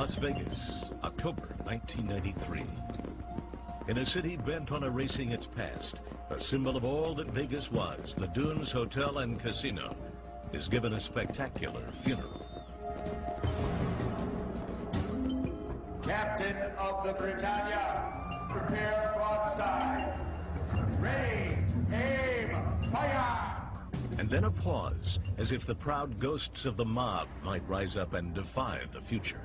Las Vegas, October 1993. In a city bent on erasing its past, a symbol of all that Vegas was, the Dunes Hotel and Casino is given a spectacular funeral. Captain of the Britannia, prepare broadside. Ready, aim, fire! And then a pause, as if the proud ghosts of the mob might rise up and defy the future.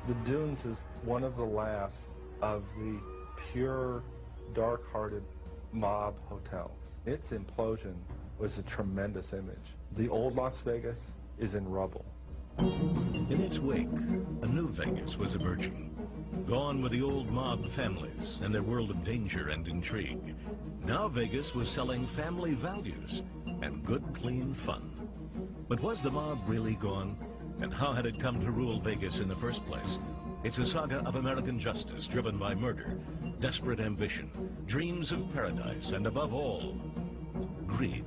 The Dunes is one of the last of the pure, dark-hearted mob hotels. Its implosion was a tremendous image. The old Las Vegas is in rubble. In its wake, a new Vegas was emerging. Gone were the old mob families and their world of danger and intrigue. Now Vegas was selling family values and good, clean fun. But was the mob really gone? And how had it come to rule Vegas in the first place? It's a saga of American justice driven by murder, desperate ambition, dreams of paradise, and above all, greed.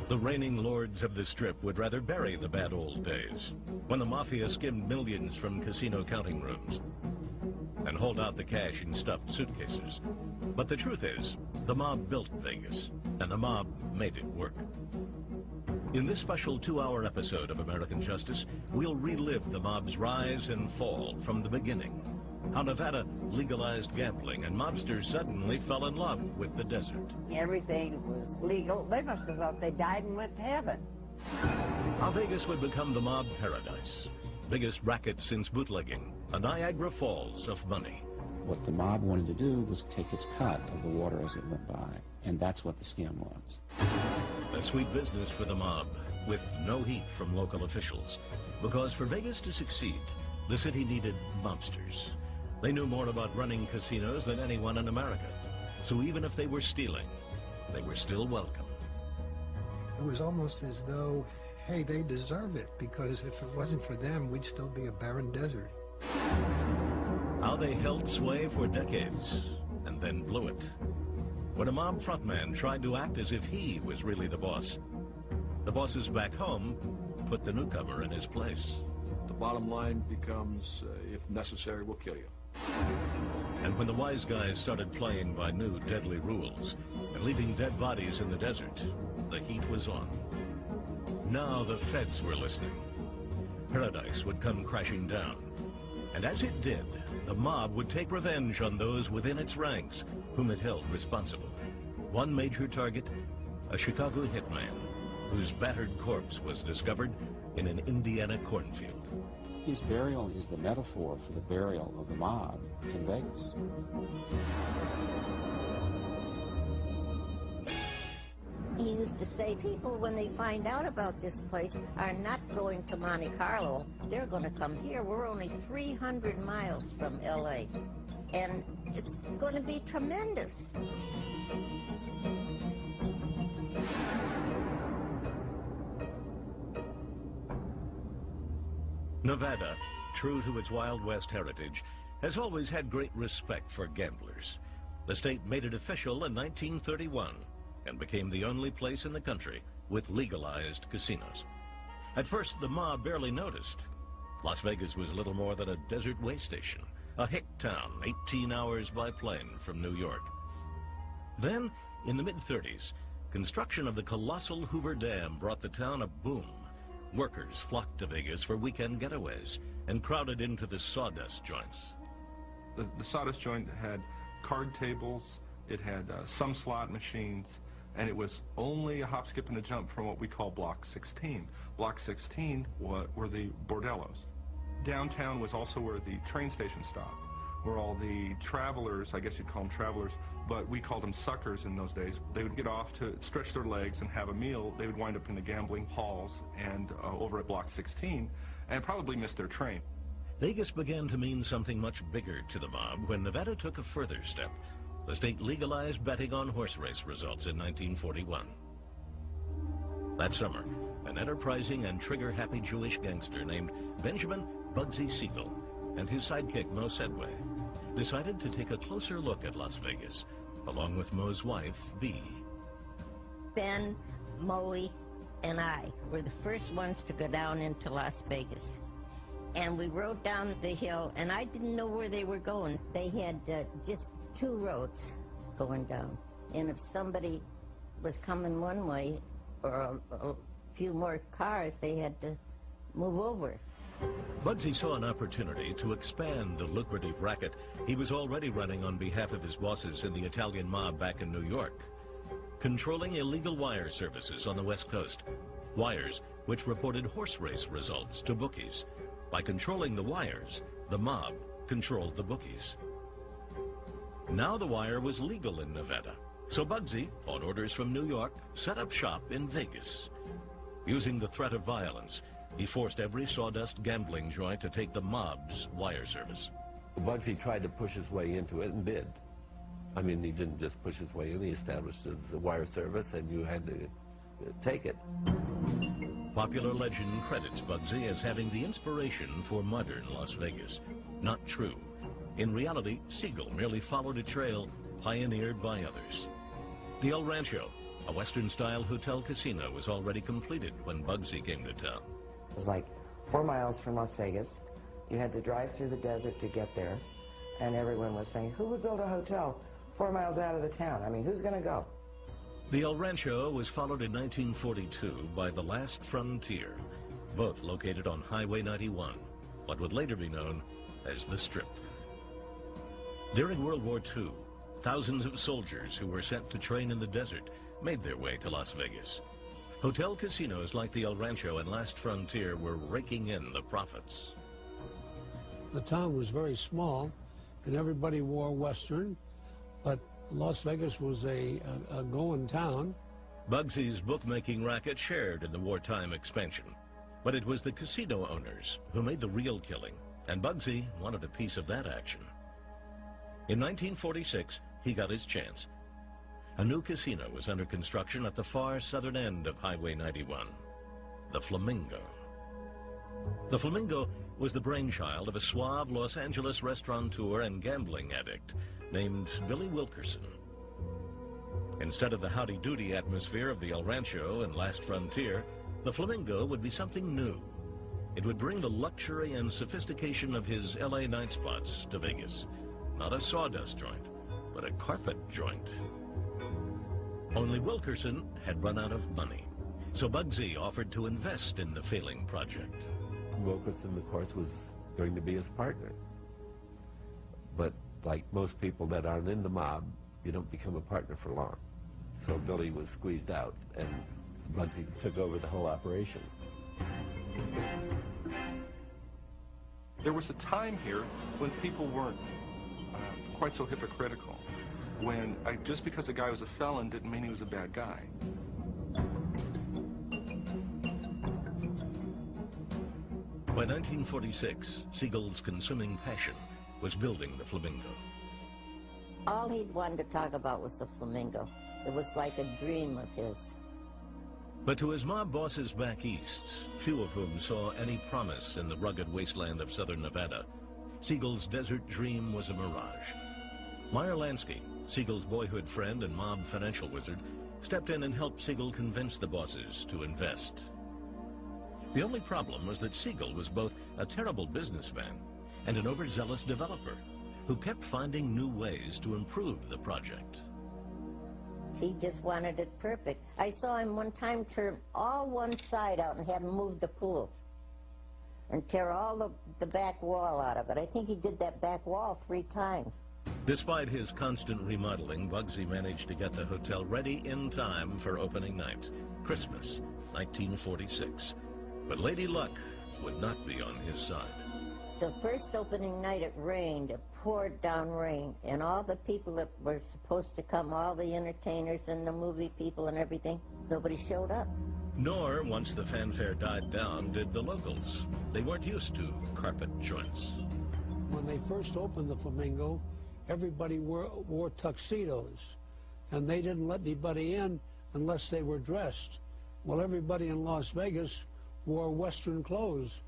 The reigning lords of the Strip would rather bury the bad old days, when the Mafia skimmed millions from casino counting rooms and hauled out the cash in stuffed suitcases. But the truth is, the mob built Vegas, and the mob made it work. In this special 2-hour episode of American Justice, we'll relive the mob's rise and fall from the beginning. How Nevada legalized gambling, and mobsters suddenly fell in love with the desert. Everything was legal. They must have thought they died and went to heaven. How Vegas would become the mob paradise. Biggest racket since bootlegging, a Niagara Falls of money. What the mob wanted to do was take its cut of the water as it went by, and that's what the scam was. A sweet business for the mob, with no heat from local officials. Because for Vegas to succeed, the city needed mobsters. They knew more about running casinos than anyone in America. So even if they were stealing, they were still welcome. It was almost as though, hey, they deserve it, because if it wasn't for them, we'd still be a barren desert. How they held sway for decades, and then blew it. When a mob frontman tried to act as if he was really the boss, the bosses back home put the newcomer in his place. The bottom line becomes, if necessary, we'll kill you. And when the wise guys started playing by new deadly rules and leaving dead bodies in the desert, the heat was on. Now the feds were listening. Paradise would come crashing down. And as it did, the mob would take revenge on those within its ranks whom it held responsible. One major target, a Chicago hitman, whose battered corpse was discovered in an Indiana cornfield. His burial is the metaphor for the burial of the mob in Vegas. He used to say, people, when they find out about this place, are not going to Monte Carlo. They're going to come here. We're only 300 miles from L.A., and it's going to be tremendous. Nevada, true to its Wild West heritage, has always had great respect for gamblers. The state made it official in 1931 and became the only place in the country with legalized casinos. At first, the mob barely noticed. Las Vegas was little more than a desert way station, a hick town 18 hours by plane from New York. Then, in the mid-30s, construction of the colossal Hoover Dam brought the town a boom. Workers flocked to Vegas for weekend getaways and crowded into the sawdust joints. The sawdust joint had card tables, it had some slot machines, and it was only a hop, skip, and a jump from what we call Block 16. Block 16 were the bordellos. Downtown was also where the train station stopped. were all the travelers, I guess you'd call them travelers, but we called them suckers in those days. They would get off to stretch their legs and have a meal. They would wind up in the gambling halls and over at Block 16 and probably miss their train. Vegas began to mean something much bigger to the mob when Nevada took a further step. The state legalized betting on horse race results in 1941. That summer, an enterprising and trigger-happy Jewish gangster named Benjamin Bugsy Siegel and his sidekick Mo Sedway decided to take a closer look at Las Vegas, along with Mo's wife, Bee. Ben, Moe, and I were the first ones to go down into Las Vegas. And we rode down the hill, and I didn't know where they were going. They had just 2 roads going down. And if somebody was coming one way or a few more cars, they had to move over. Bugsy saw an opportunity to expand the lucrative racket he was already running on behalf of his bosses in the Italian mob back in New York, controlling illegal wire services on the West Coast, wires which reported horse race results to bookies. By controlling the wires, the mob controlled the bookies. Now the wire was legal in Nevada, so Bugsy, on orders from New York, set up shop in Vegas. Using the threat of violence, he forced every sawdust gambling joint to take the mob's wire service. Bugsy tried to push his way into it and did. I mean, he didn't just push his way in, he established the wire service and you had to take it. Popular legend credits Bugsy as having the inspiration for modern Las Vegas. Not true. In reality, Siegel merely followed a trail pioneered by others. The El Rancho, a Western-style hotel casino, was already completed when Bugsy came to town. It was like 4 miles from Las Vegas. You had to drive through the desert to get there. And everyone was saying, who would build a hotel 4 miles out of the town? I mean, who's going to go? The El Rancho was followed in 1942 by the Last Frontier, both located on Highway 91, what would later be known as the Strip. During World War II, thousands of soldiers who were sent to train in the desert made their way to Las Vegas. Hotel casinos like the El Rancho and Last Frontier were raking in the profits. The town was very small, and everybody wore Western, but Las Vegas was a going town. Bugsy's bookmaking racket shared in the wartime expansion, but it was the casino owners who made the real killing, and Bugsy wanted a piece of that action. In 1946, he got his chance. A new casino was under construction at the far southern end of Highway 91, the Flamingo. The Flamingo was the brainchild of a suave Los Angeles restaurateur and gambling addict named Billy Wilkerson. Instead of the howdy-doody atmosphere of the El Rancho and Last Frontier, the Flamingo would be something new. It would bring the luxury and sophistication of his LA night spots to Vegas. Not a sawdust joint, but a carpet joint. Only Wilkerson had run out of money, so Bugsy offered to invest in the failing project. Wilkerson, of course, was going to be his partner. But like most people that aren't in the mob, you don't become a partner for long. So Billy was squeezed out, and Bugsy took over the whole operation. There was a time here when people weren't quite so hypocritical. When just because a guy was a felon didn't mean he was a bad guy. By 1946, Siegel's consuming passion was building the Flamingo. All he wanted to talk about was the Flamingo. It was like a dream of his. But to his mob bosses back east, few of whom saw any promise in the rugged wasteland of southern Nevada, Siegel's desert dream was a mirage. Meyer Lansky, Siegel's boyhood friend and mob financial wizard, stepped in and helped Siegel convince the bosses to invest. The only problem was that Siegel was both a terrible businessman and an overzealous developer who kept finding new ways to improve the project. He just wanted it perfect. I saw him one time turn all one side out and have him move the pool and tear all the back wall out of it. I think he did that back wall 3 times. Despite his constant remodeling, Bugsy managed to get the hotel ready in time for opening night, Christmas, 1946. But Lady Luck would not be on his side. The first opening night it rained, it poured down rain, and all the people that were supposed to come, all the entertainers and the movie people and everything, nobody showed up. Nor, once the fanfare died down, did the locals. They weren't used to carpet joints. When they first opened the Flamingo, everybody wore tuxedos, and they didn't let anybody in unless they were dressed. Well, everybody in Las Vegas wore Western clothes.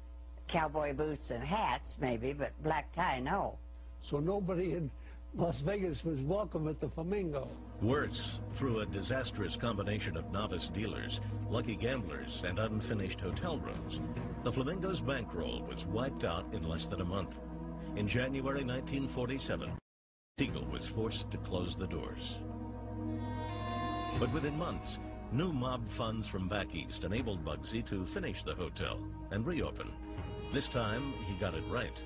Cowboy boots and hats, maybe, but black tie, no. So nobody in Las Vegas was welcome at the Flamingo. Worse, through a disastrous combination of novice dealers, lucky gamblers, and unfinished hotel rooms, the Flamingo's bankroll was wiped out in less than a month. In January 1947, Siegel was forced to close the doors. But within months, new mob funds from back east enabled Bugsy to finish the hotel and reopen. This time, he got it right.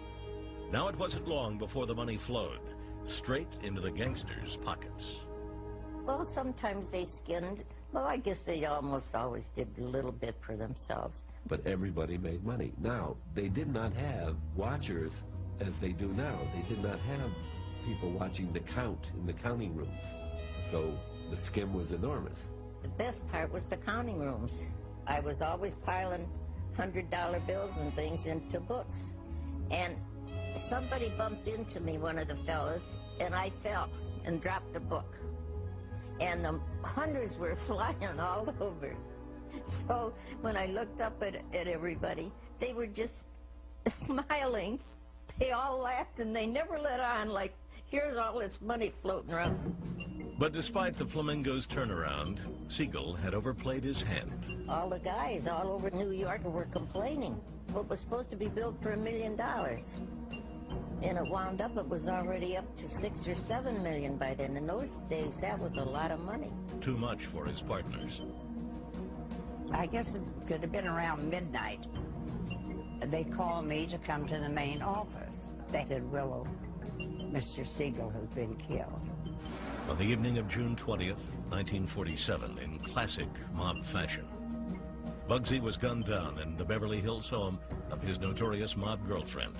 Now it wasn't long before the money flowed, straight into the gangsters' pockets. Well, sometimes they skinned. Well, I guess they almost always did a little bit for themselves. But everybody made money. Now, they did not have watchers as they do now. They did not have people watching the count in the counting rooms. So the skim was enormous. The best part was the counting rooms. I was always piling $100 bills and things into books. And somebody bumped into me, one of the fellas, and I fell and dropped the book. And the hundreds were flying all over. So when I looked up at everybody, they were just smiling. They all laughed, and they never let on like, here's all this money floating around. But despite the Flamingo's turnaround, Siegel had overplayed his hand. All the guys all over New York were complaining. What was supposed to be built for $1 million. And it wound up, it was already up to $6 or $7 million by then. In those days, that was a lot of money. Too much for his partners. I guess it could have been around midnight. They called me to come to the main office. They said, Willow, Mr. Siegel has been killed. On the evening of June 20th, 1947, in classic mob fashion, Bugsy was gunned down in the Beverly Hills home of his notorious mob girlfriend,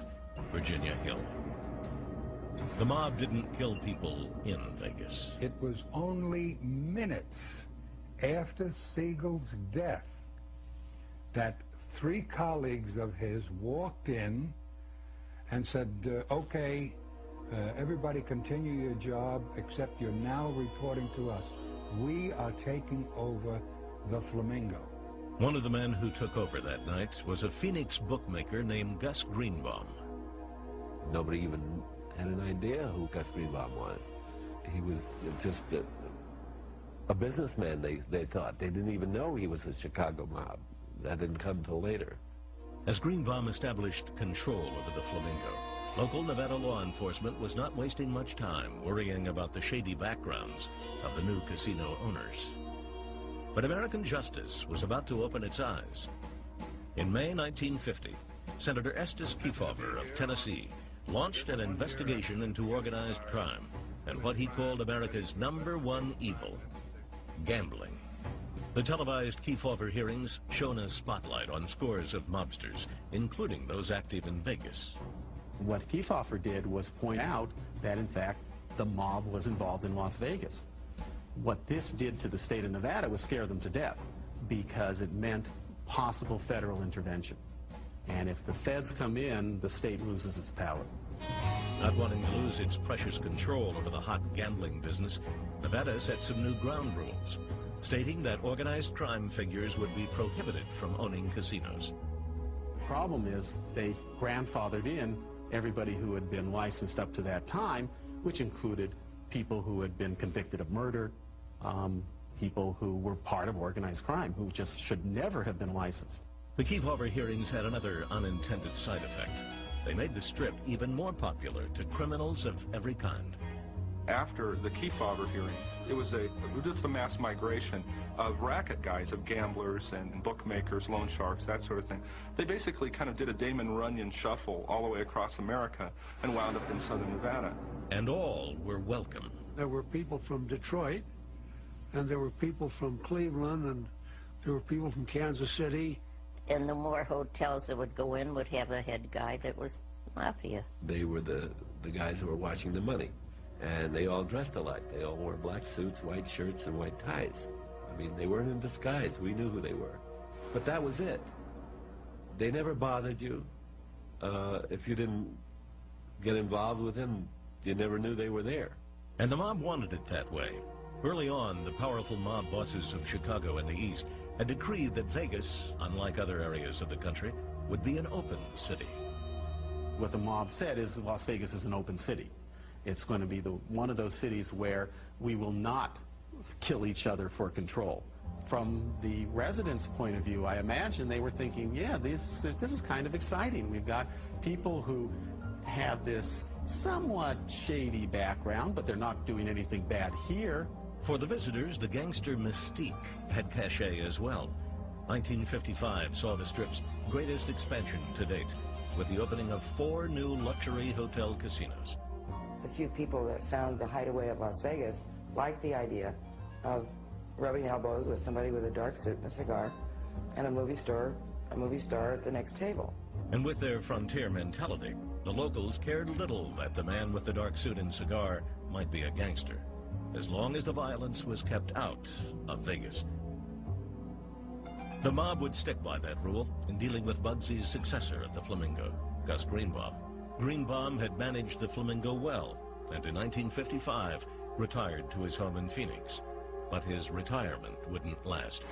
Virginia Hill. The mob didn't kill people in Vegas. It was only minutes after Siegel's death that 3 colleagues of his walked in and said, okay, everybody continue your job, except you're now reporting to us. We are taking over the Flamingo. One of the men who took over that night was a Phoenix bookmaker named Gus Greenbaum. Nobody even had an idea who Gus Greenbaum was. He was just a businessman, they thought. They didn't even know he was a Chicago mob. That didn't come till later. As Greenbaum established control over the Flamingo, local Nevada law enforcement was not wasting much time worrying about the shady backgrounds of the new casino owners. But American justice was about to open its eyes. In May 1950, Senator Estes Kefauver of Tennessee launched an investigation into organized crime and what he called America's #1 evil, gambling. The televised Kefauver hearings shone a spotlight on scores of mobsters, including those active in Vegas. What Kefauver did was point out that, in fact, the mob was involved in Las Vegas. What this did to the state of Nevada was scare them to death, because it meant possible federal intervention. And if the feds come in, the state loses its power. Not wanting to lose its precious control over the hot gambling business, Nevada set some new ground rules, stating that organized crime figures would be prohibited from owning casinos. The problem is they grandfathered in everybody who had been licensed up to that time, which included people who had been convicted of murder, people who were part of organized crime, who just should never have been licensed. The Kefauver hearings had another unintended side effect. They made the Strip even more popular to criminals of every kind. After the Kefauver hearings, it was just a mass migration of racket guys, of gamblers and bookmakers, loan sharks, that sort of thing. They basically kind of did a Damon Runyon shuffle all the way across America and wound up in southern Nevada. And all were welcome. There were people from Detroit, and there were people from Cleveland, and there were people from Kansas City. And the more hotels that would go in would have a head guy that was Mafia. They were the guys who were watching the money. And they all dressed alike. They all wore black suits, white shirts, and white ties. I mean, they weren't in disguise. We knew who they were. But that was it. They never bothered you. If you didn't get involved with them, you never knew they were there. And the mob wanted it that way. Early on, the powerful mob bosses of Chicago and the East had decreed that Vegas, unlike other areas of the country, would be an open city. What the mob said is Las Vegas is an open city. It's going to be one of those cities where we will not kill each other for control. From the residents' point of view, I imagine they were thinking, yeah, this is kind of exciting. We've got people who have this somewhat shady background, but they're not doing anything bad here. For the visitors, the gangster mystique had cachet as well. 1955 saw the Strip's greatest expansion to date, with the opening of 4 new luxury hotel casinos. The few people that found the hideaway of Las Vegas liked the idea of rubbing elbows with somebody with a dark suit and a cigar and a movie star at the next table. And with their frontier mentality, the locals cared little that the man with the dark suit and cigar might be a gangster, as long as the violence was kept out of Vegas. The mob would stick by that rule in dealing with Bugsy's successor at the Flamingo, Gus Greenbaum. Greenbaum had managed the Flamingo well, and in 1955 retired to his home in Phoenix. But his retirement wouldn't last.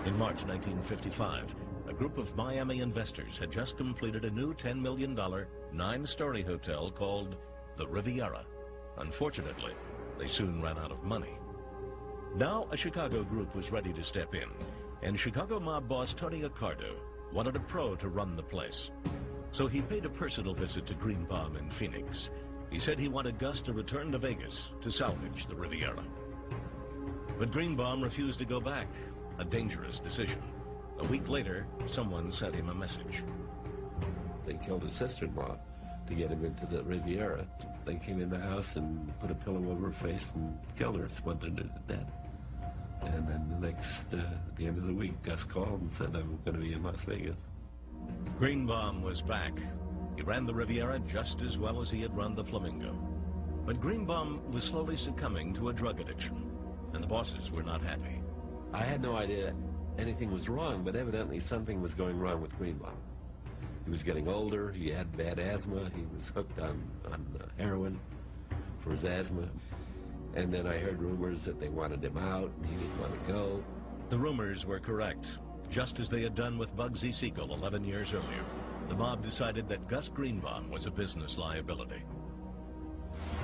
In March 1955, a group of Miami investors had just completed a new $10 million, 9-story hotel called the Riviera. Unfortunately, they soon ran out of money. Now a Chicago group was ready to step in, and Chicago mob boss Tony Accardo wanted a pro to run the place. So he paid a personal visit to Greenbaum in Phoenix. He said he wanted Gus to return to Vegas to salvage the Riviera. But Greenbaum refused to go back, a dangerous decision. A week later, someone sent him a message. They killed his sister-in-law to get him into the Riviera. They came in the house and put a pillow over her face and killed her, smothered her to death. And then at the end of the week, Gus called and said, I'm going to be in Las Vegas. Greenbaum was back. He ran the Riviera just as well as he had run the Flamingo. But Greenbaum was slowly succumbing to a drug addiction, and the bosses were not happy. I had no idea anything was wrong, but evidently something was going wrong with Greenbaum. He was getting older, he had bad asthma, he was hooked on heroin for his asthma. And then I heard rumors that they wanted him out, and he didn't want to go. The rumors were correct. Just as they had done with Bugsy Siegel 11 years earlier, the mob decided that Gus Greenbaum was a business liability.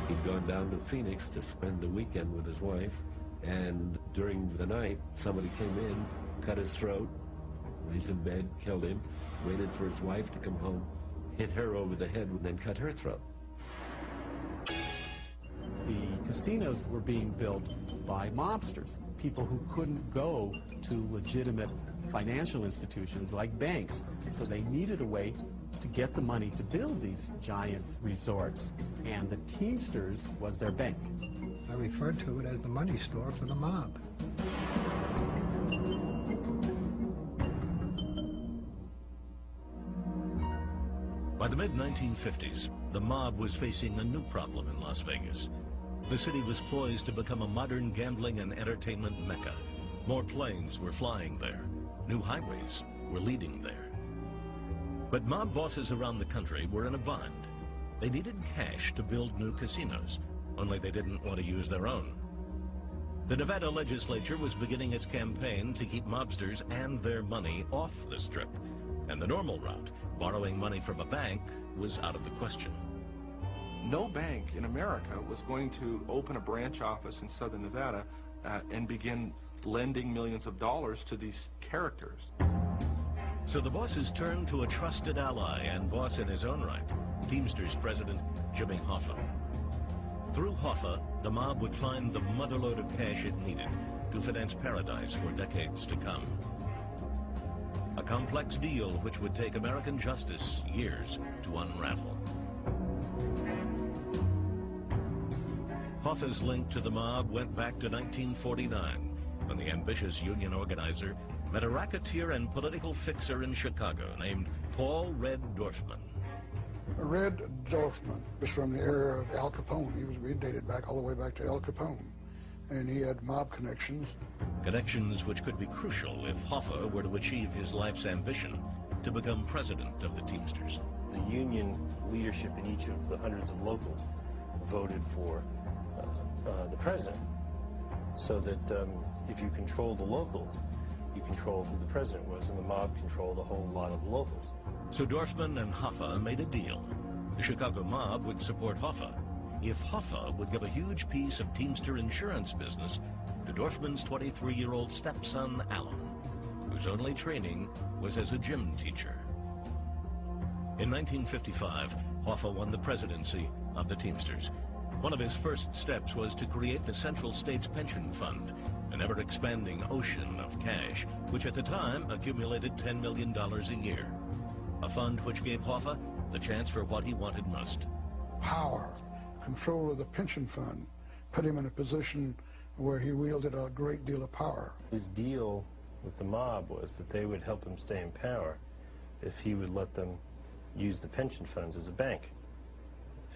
He'd gone down to Phoenix to spend the weekend with his wife, and during the night, somebody came in, cut his throat, he's in bed, killed him, waited for his wife to come home, hit her over the head, and then cut her throat. The casinos were being built by mobsters, people who couldn't go to legitimate financial institutions like banks. So they needed a way to get the money to build these giant resorts, and the Teamsters was their bank. I referred to it as the money store for the mob. By the mid-1950s, the mob was facing a new problem in Las Vegas. The city was poised to become a modern gambling and entertainment mecca. More planes were flying there. New highways were leading there. But mob bosses around the country were in a bind. They needed cash to build new casinos, only they didn't want to use their own. The Nevada legislature was beginning its campaign to keep mobsters and their money off the Strip, and the normal route, borrowing money from a bank, was out of the question. No bank in America was going to open a branch office in Southern Nevada and begin lending millions of dollars to these characters. So the bosses turned to a trusted ally and boss in his own right, Teamsters president Jimmy Hoffa. Through Hoffa, the mob would find the motherlode of cash it needed to finance paradise for decades to come. A complex deal which would take American justice years to unravel. Hoffa's link to the mob went back to 1949, when the ambitious union organizer met a racketeer and political fixer in Chicago named Paul Red Dorfman. Red Dorfman was from the era of Al Capone. He dated back all the way back to Al Capone. And he had mob connections. Connections which could be crucial if Hoffa were to achieve his life's ambition to become president of the Teamsters. The union leadership in each of the hundreds of locals voted for the president, so that if you control the locals, you control who the president was, and the mob controlled a whole lot of the locals. So Dorfman and Hoffa made a deal. The Chicago mob would support Hoffa if Hoffa would give a huge piece of Teamster insurance business to Dorfman's 23-year-old stepson, Alan, whose only training was as a gym teacher. In 1955, Hoffa won the presidency of the Teamsters. One of his first steps was to create the Central States Pension Fund, an ever-expanding ocean of cash, which at the time accumulated $10 million a year. A fund which gave Hoffa the chance for what he wanted most. Power, control of the pension fund, put him in a position where he wielded a great deal of power. His deal with the mob was that they would help him stay in power if he would let them use the pension funds as a bank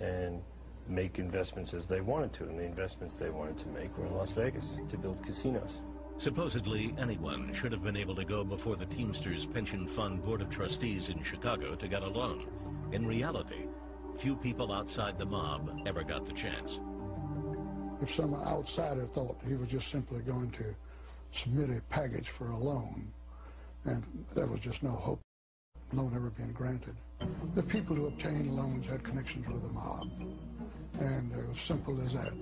and make investments as they wanted to, and the investments they wanted to make were in Las Vegas to build casinos. Supposedly, anyone should have been able to go before the Teamsters Pension Fund Board of Trustees in Chicago to get a loan. In reality, few people outside the mob ever got the chance. If some outsider thought he was just simply going to submit a package for a loan, and there was just no hope of loan ever being granted. The people who obtained loans had connections with the mob, and it was simple as that.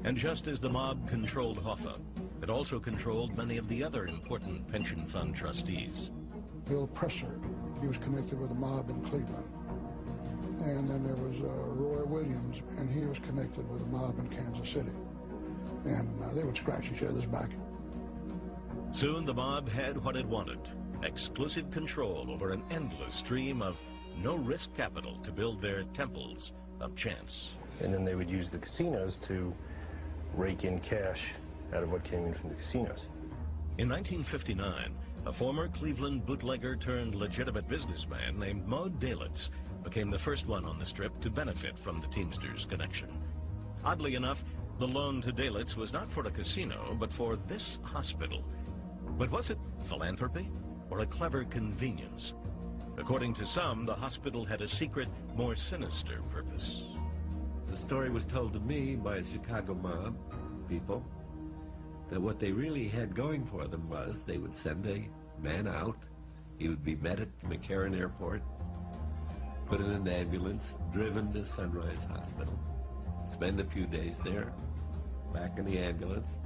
And just as the mob controlled Hoffa, it also controlled many of the other important pension fund trustees. Bill Presser, he was connected with the mob in Cleveland. And then there was Roy Williams, and he was connected with the mob in Kansas City. And they would scratch each other's back. Soon the mob had what it wanted, exclusive control over an endless stream of no-risk capital to build their temples of chance. And then they would use the casinos to rake in cash out of what came in from the casinos. In 1959, a former Cleveland bootlegger turned legitimate businessman named Mo Dalitz became the first one on the Strip to benefit from the Teamsters connection. Oddly enough, the loan to Dalitz was not for a casino, but for this hospital. But was it philanthropy or a clever convenience? According to some, the hospital had a secret, more sinister purpose. The story was told to me by Chicago mob people that what they really had going for them was they would send a man out, he would be met at McCarran Airport, put in an ambulance, driven to Sunrise Hospital, spend a few days there, back in the ambulance,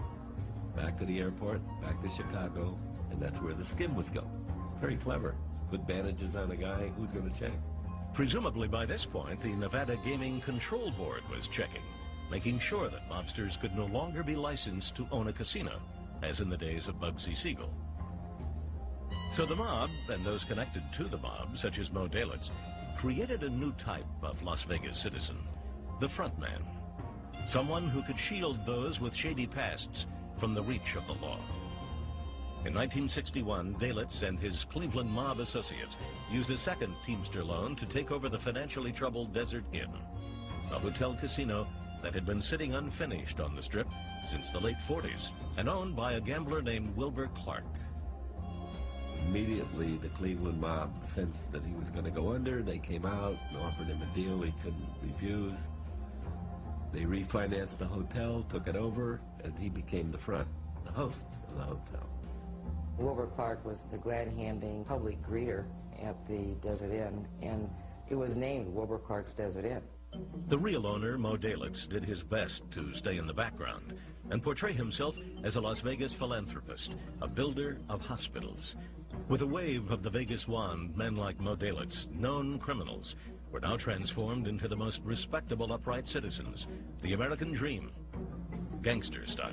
back to the airport, back to Chicago, and that's where the skim was going. Very clever. Put bandages on a guy, who's going to check? Presumably by this point, the Nevada Gaming Control Board was checking, making sure that mobsters could no longer be licensed to own a casino, as in the days of Bugsy Siegel. So the mob, and those connected to the mob, such as Mo Dalitz, created a new type of Las Vegas citizen, the frontman. Someone who could shield those with shady pasts from the reach of the law. In 1961, Dalitz and his Cleveland mob associates used a second Teamster loan to take over the financially troubled Desert Inn, a hotel casino that had been sitting unfinished on the Strip since the late 40s and owned by a gambler named Wilbur Clark. Immediately, the Cleveland mob sensed that he was going to go under. They came out and offered him a deal he couldn't refuse. They refinanced the hotel, took it over, and he became the host of the hotel. Wilbur Clark was the glad-handing public greeter at the Desert Inn, and it was named Wilbur Clark's Desert Inn. The real owner, Mo Dalitz, did his best to stay in the background and portray himself as a Las Vegas philanthropist, a builder of hospitals. With a wave of the Vegas wand, men like Mo Dalitz, known criminals, were now transformed into the most respectable upright citizens, the American dream, gangster style.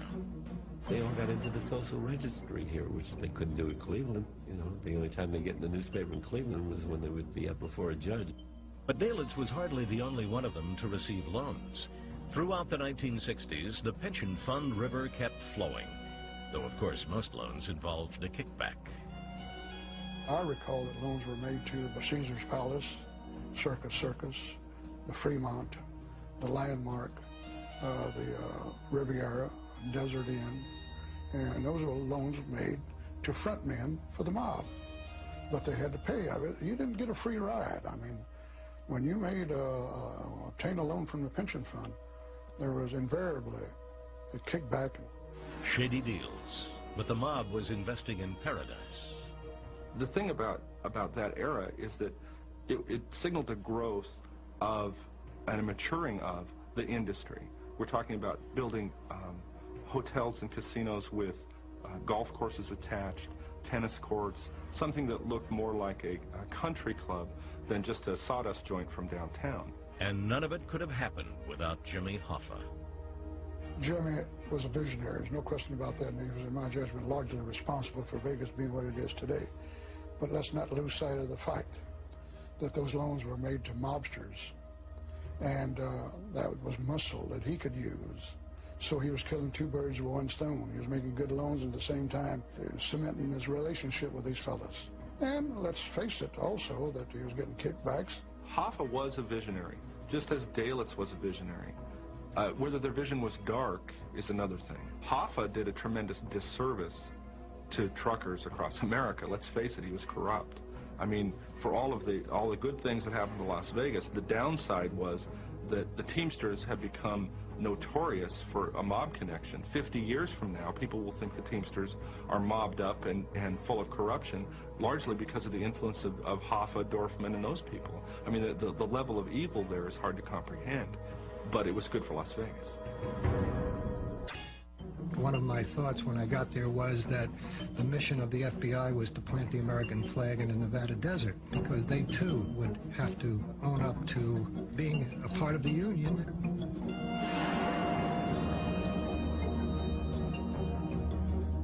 They all got into the social registry here, which they couldn't do in Cleveland. You know, the only time they get in the newspaper in Cleveland was when they would be up before a judge. But Dalitz was hardly the only one of them to receive loans. Throughout the 1960s, the pension fund river kept flowing, though of course most loans involved a kickback. I recall that loans were made to the Caesar's Palace, Circus, the Fremont, the Landmark, the Riviera, Desert Inn, and those were loans made to front men for the mob. But they had to pay. You didn't get a free ride. I mean, when you obtained a loan from the pension fund, there was invariably a kickback. Shady deals, but the mob was investing in paradise. The thing about that era is that it signaled the growth of and a maturing of the industry. We're talking about building hotels and casinos with golf courses attached, tennis courts, something that looked more like a country club than just a sawdust joint from downtown. And none of it could have happened without Jimmy Hoffa. Jimmy was a visionary, there's no question about that, and he was, in my judgment, largely responsible for Vegas being what it is today. But let's not lose sight of the fact that those loans were made to mobsters, and that was muscle that he could use. So he was killing two birds with one stone. He was making good loans and at the same time cementing his relationship with these fellas. And let's face it also that he was getting kickbacks. Hoffa was a visionary, just as Dalitz was a visionary. Whether their vision was dark is another thing. Hoffa did a tremendous disservice to truckers across America. Let's face it, he was corrupt. I mean, for all the good things that happened to Las Vegas, the downside was that the Teamsters have become notorious for a mob connection. 50 years from now, people will think the Teamsters are mobbed up and full of corruption, largely because of the influence of Hoffa, Dorfman, and those people. I mean, the level of evil there is hard to comprehend, but it was good for Las Vegas. One of my thoughts when I got there was that the mission of the FBI was to plant the American flag in the Nevada desert, because they too would have to own up to being a part of the Union.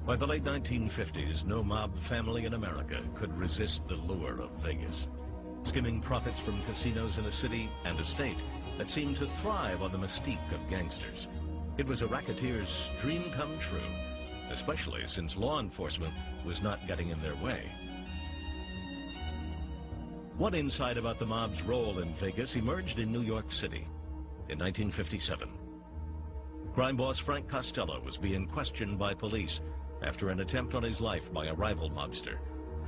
By the late 1950s, no mob family in America could resist the lure of Vegas. Skimming profits from casinos in a city and a state that seemed to thrive on the mystique of gangsters. It was a racketeer's dream come true, especially since law enforcement was not getting in their way. One insight about the mob's role in Vegas emerged in New York City in 1957. Crime boss Frank Costello was being questioned by police after an attempt on his life by a rival mobster.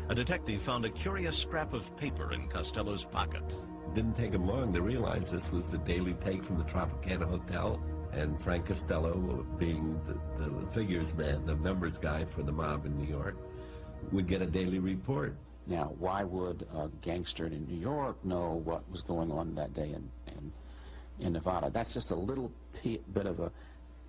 A detective found a curious scrap of paper in Costello's pocket. It didn't take him long to realize this was the daily take from the Tropicana Hotel, and Frank Costello, being the figures man, the numbers guy for the mob in New York, would get a daily report. Now, why would a gangster in New York know what was going on that day in Nevada? That's just a little bit of a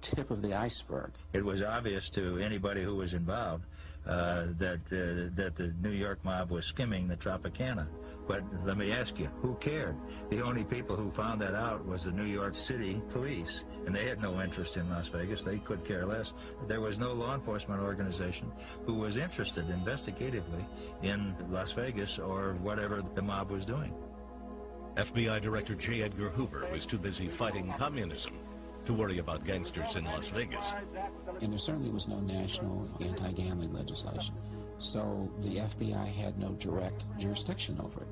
tip of the iceberg. It was obvious to anybody who was involved that the New York mob was skimming the Tropicana. But let me ask you, who cared? The only people who found that out was the New York City police, and they had no interest in Las Vegas. They could care less. There was no law enforcement organization who was interested investigatively in Las Vegas or whatever the mob was doing. FBI Director J. Edgar Hoover was too busy fighting communism to worry about gangsters in Las Vegas. And there certainly was no national anti-gambling legislation. So the FBI had no direct jurisdiction over it.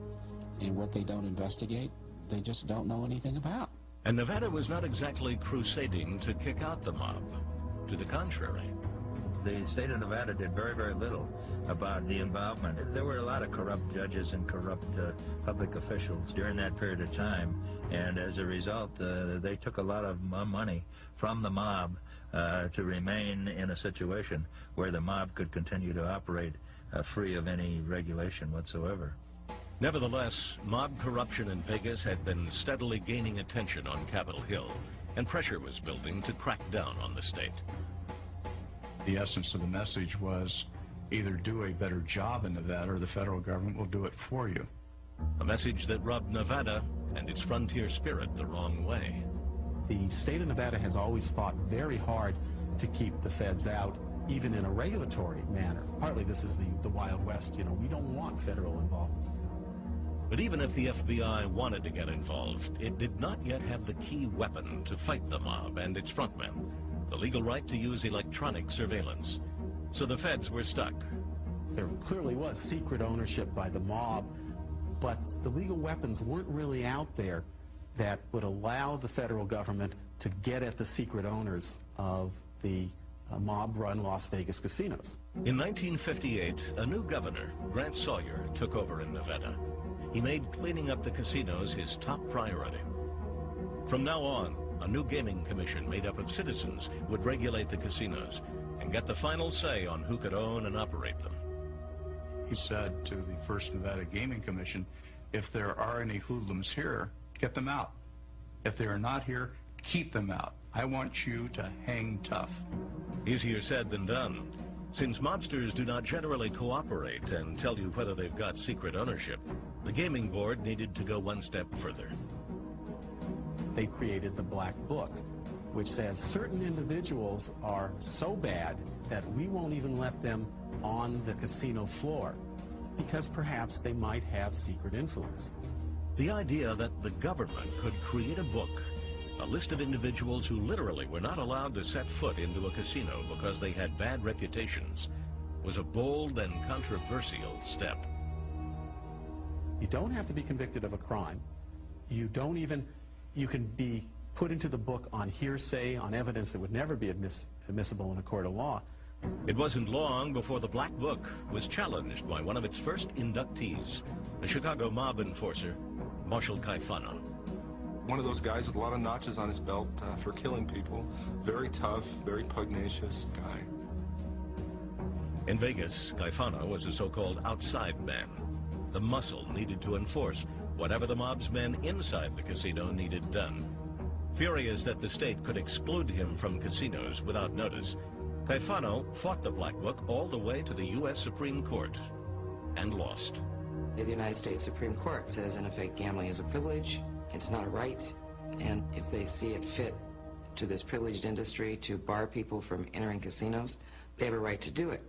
And what they don't investigate, they just don't know anything about. And Nevada was not exactly crusading to kick out the mob. To the contrary. The state of Nevada did very, very little about the involvement. There were a lot of corrupt judges and corrupt public officials during that period of time, and as a result, they took a lot of money from the mob to remain in a situation where the mob could continue to operate free of any regulation whatsoever. Nevertheless, mob corruption in Vegas had been steadily gaining attention on Capitol Hill, and pressure was building to crack down on the state. The essence of the message was either do a better job in Nevada or the federal government will do it for you. A message that rubbed Nevada and its frontier spirit the wrong way. The state of Nevada has always fought very hard to keep the feds out, even in a regulatory manner. Partly this is the Wild West. You know, we don't want federal involvement. But even if the FBI wanted to get involved, it did not yet have the key weapon to fight the mob and its frontmen, the legal right to use electronic surveillance. So the feds were stuck. There clearly was secret ownership by the mob but the legal weapons weren't really out there that would allow the federal government to get at the secret owners of the mob-run Las Vegas casinos. In 1958, a new governor, Grant Sawyer, took over in Nevada. He made cleaning up the casinos his top priority. From now on, a new gaming commission made up of citizens would regulate the casinos and get the final say on who could own and operate them. He said to the first Nevada Gaming Commission, if there are any hoodlums here, get them out. If they are not here, keep them out. I want you to hang tough. Easier said than done. Since mobsters do not generally cooperate and tell you whether they've got secret ownership, the gaming board needed to go one step further. They created the Black Book, which says certain individuals are so bad that we won't even let them on the casino floor because perhaps they might have secret influence. The idea that the government could create a book, a list of individuals who literally were not allowed to set foot into a casino because they had bad reputations, was a bold and controversial step. You don't have to be convicted of a crime. You can be put into the book on hearsay, on evidence that would never be admissible in a court of law. It wasn't long before the Black Book was challenged by one of its first inductees, a Chicago mob enforcer, Marshal Caifano. One of those guys with a lot of notches on his belt for killing people. Very tough, very pugnacious guy. In Vegas, Caifano was a so-called outside man, the muscle needed to enforce whatever the mob's men inside the casino needed done. Furious that the state could exclude him from casinos without notice, Caifano fought the Black Book all the way to the U.S. Supreme Court and lost. The United States Supreme Court says, in effect, gambling is a privilege. It's not a right, and if they see it fit to this privileged industry to bar people from entering casinos, they have a right to do it.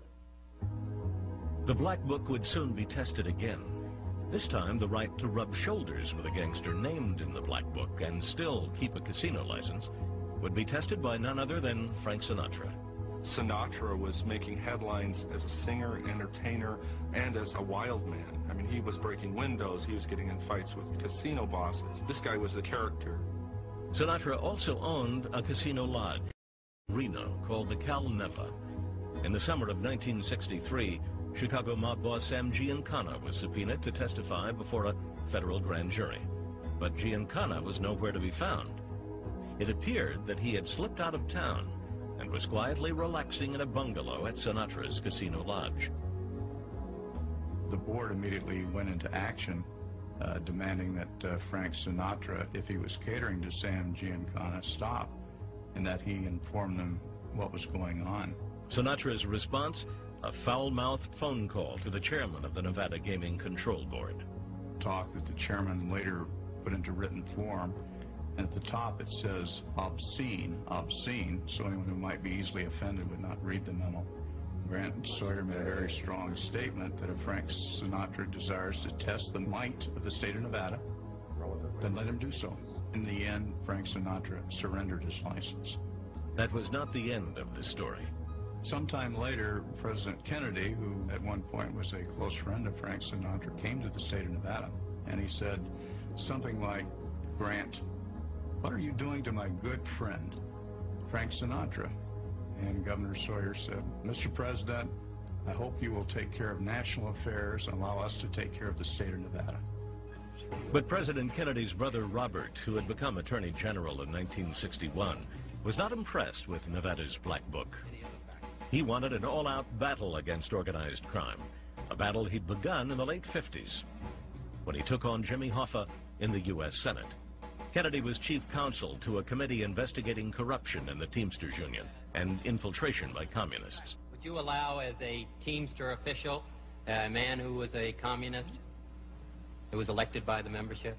The Black Book would soon be tested again. This time, the right to rub shoulders with a gangster named in the Black Book and still keep a casino license would be tested by none other than Frank Sinatra. Sinatra was making headlines as a singer, entertainer, and as a wild man. I mean, he was breaking windows, he was getting in fights with casino bosses. This guy was the character. Sinatra also owned a casino lodge in Reno called the Cal Neva. In the summer of 1963, Chicago mob boss Sam Giancana was subpoenaed to testify before a federal grand jury. But Giancana was nowhere to be found. It appeared that he had slipped out of town and was quietly relaxing in a bungalow at Sinatra's casino lodge. The board immediately went into action, demanding that Frank Sinatra, if he was catering to Sam Giancana, stop, and that he inform them what was going on. Sinatra's response? A foul-mouthed phone call to the chairman of the Nevada Gaming Control Board. Talk that the chairman later put into written form, and at the top it says obscene, obscene, so anyone who might be easily offended would not read the memo. Grant Sawyer made a very strong statement that if Frank Sinatra desires to test the might of the state of Nevada, then let him do so. In the end, Frank Sinatra surrendered his license. That was not the end of the story. Sometime later, President Kennedy, who at one point was a close friend of Frank Sinatra, came to the state of Nevada, and he said something like, "Grant, what are you doing to my good friend, Frank Sinatra?" And Governor Sawyer said, "Mr. President, I hope you will take care of national affairs and allow us to take care of the state of Nevada." But President Kennedy's brother Robert, who had become Attorney General in 1961, was not impressed with Nevada's Black Book. He wanted an all-out battle against organized crime, a battle he'd begun in the late 50s, when he took on Jimmy Hoffa in the U.S. Senate. Kennedy was chief counsel to a committee investigating corruption in the Teamsters Union and infiltration by communists. Would you allow, as a Teamster official, a man who was a communist, who was elected by the membership?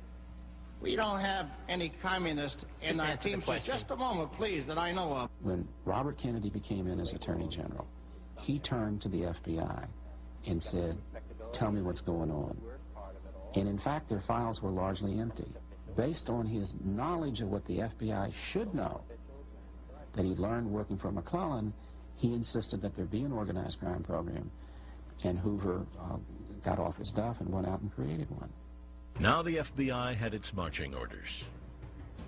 We don't have any communists in our Teamsters. Just a moment, please, that I know of. When Robert Kennedy became in as Attorney General, he turned to the FBI and said, "Tell me what's going on." And in fact, their files were largely empty. Based on his knowledge of what the FBI should know, that he'd learned working for McClellan, he insisted that there be an organized crime program, and Hoover got off his duff and went out and created one. Now the FBI had its marching orders.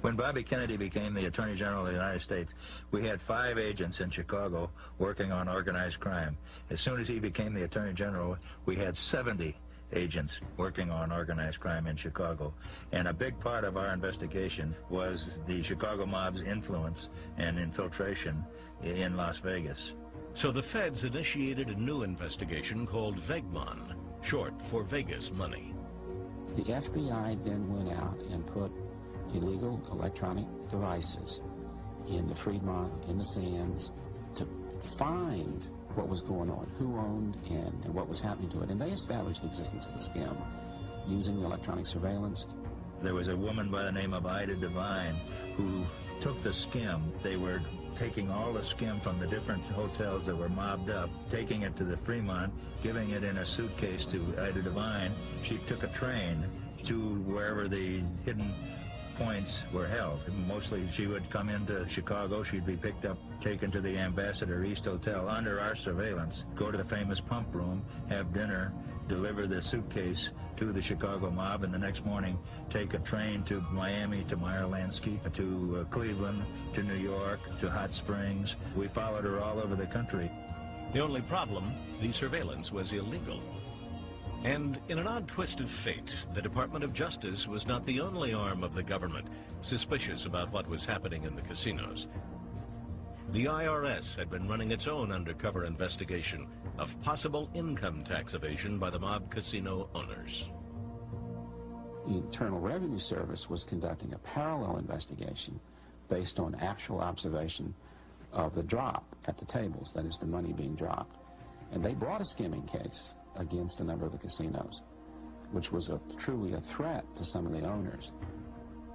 When Bobby Kennedy became the Attorney General of the United States, we had 5 agents in Chicago working on organized crime. As soon as he became the Attorney General, we had 70 agents working on organized crime in Chicago. And a big part of our investigation was the Chicago mob's influence and infiltration in Las Vegas. So the feds initiated a new investigation called VEGMON, short for Vegas Money. The FBI then went out and put illegal electronic devices in the Fremont, in the Sands, to find what was going on, who owned and what was happening to it. And they established the existence of the scam using electronic surveillance. There was a woman by the name of Ida Devine who took the skim. They were taking all the skim from the different hotels that were mobbed up, taking it to the Fremont, giving it in a suitcase to Ida Devine. She took a train to wherever the hidden points were held. Mostly she would come into Chicago, she'd be picked up, taken to the Ambassador East Hotel under our surveillance, go to the famous pump room, have dinner, deliver the suitcase to the Chicago mob, and the next morning take a train to Miami, to Meyer-Lansky, to Cleveland, to New York, to Hot Springs. We followed her all over the country. The only problem, the surveillance was illegal. And in an odd twist of fate, the Department of Justice was not the only arm of the government suspicious about what was happening in the casinos. The IRS had been running its own undercover investigation of possible income tax evasion by the mob casino owners. The Internal Revenue Service was conducting a parallel investigation based on actual observation of the drop at the tables, that is, the money being dropped. And they brought a skimming case against a number of the casinos, which was truly a threat to some of the owners.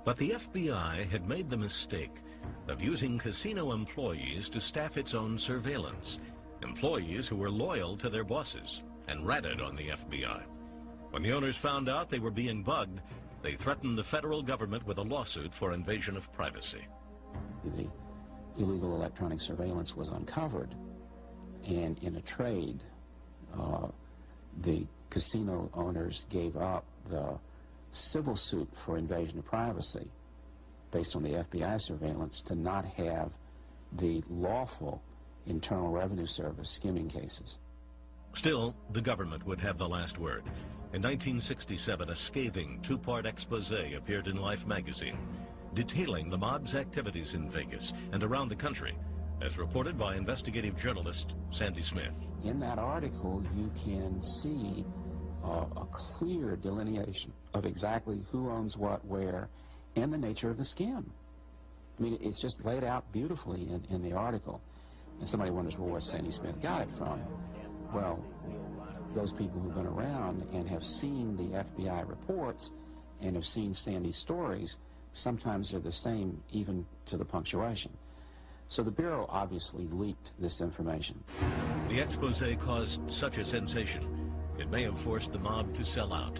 But the FBI had made the mistake of using casino employees to staff its own surveillance, employees who were loyal to their bosses and ratted on the FBI. When the owners found out they were being bugged, they threatened the federal government with a lawsuit for invasion of privacy. The illegal electronic surveillance was uncovered, and in a trade, the casino owners gave up the civil suit for invasion of privacy based on the FBI surveillance to not have the lawful Internal Revenue Service skimming cases. Still, the government would have the last word. In 1967, a scathing 2-part expose appeared in Life magazine, detailing the mob's activities in Vegas and around the country, as reported by investigative journalist Sandy Smith. In that article, you can see a clear delineation of exactly who owns what, where, and the nature of the scam. I mean, it's just laid out beautifully in the article. And somebody wonders, well, where Sandy Smith got it from? Well, those people who've been around and have seen the FBI reports and have seen Sandy's stories, sometimes they're the same even to the punctuation. So the Bureau obviously leaked this information. The expose caused such a sensation, it may have forced the mob to sell out.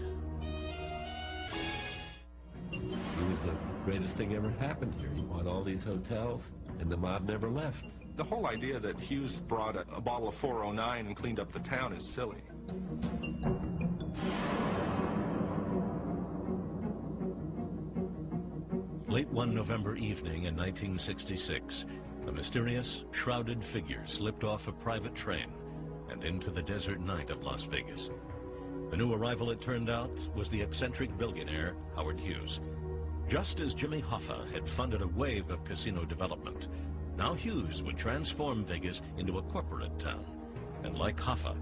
It was the greatest thing ever happened here. He bought all these hotels, and the mob never left. The whole idea that Hughes brought a bottle of 409 and cleaned up the town is silly. Late one November evening in 1966, a mysterious, shrouded figure slipped off a private train and into the desert night of Las Vegas. The new arrival, it turned out, was the eccentric billionaire Howard Hughes. Just as Jimmy Hoffa had funded a wave of casino development, now Hughes would transform Vegas into a corporate town. And like Hoffa,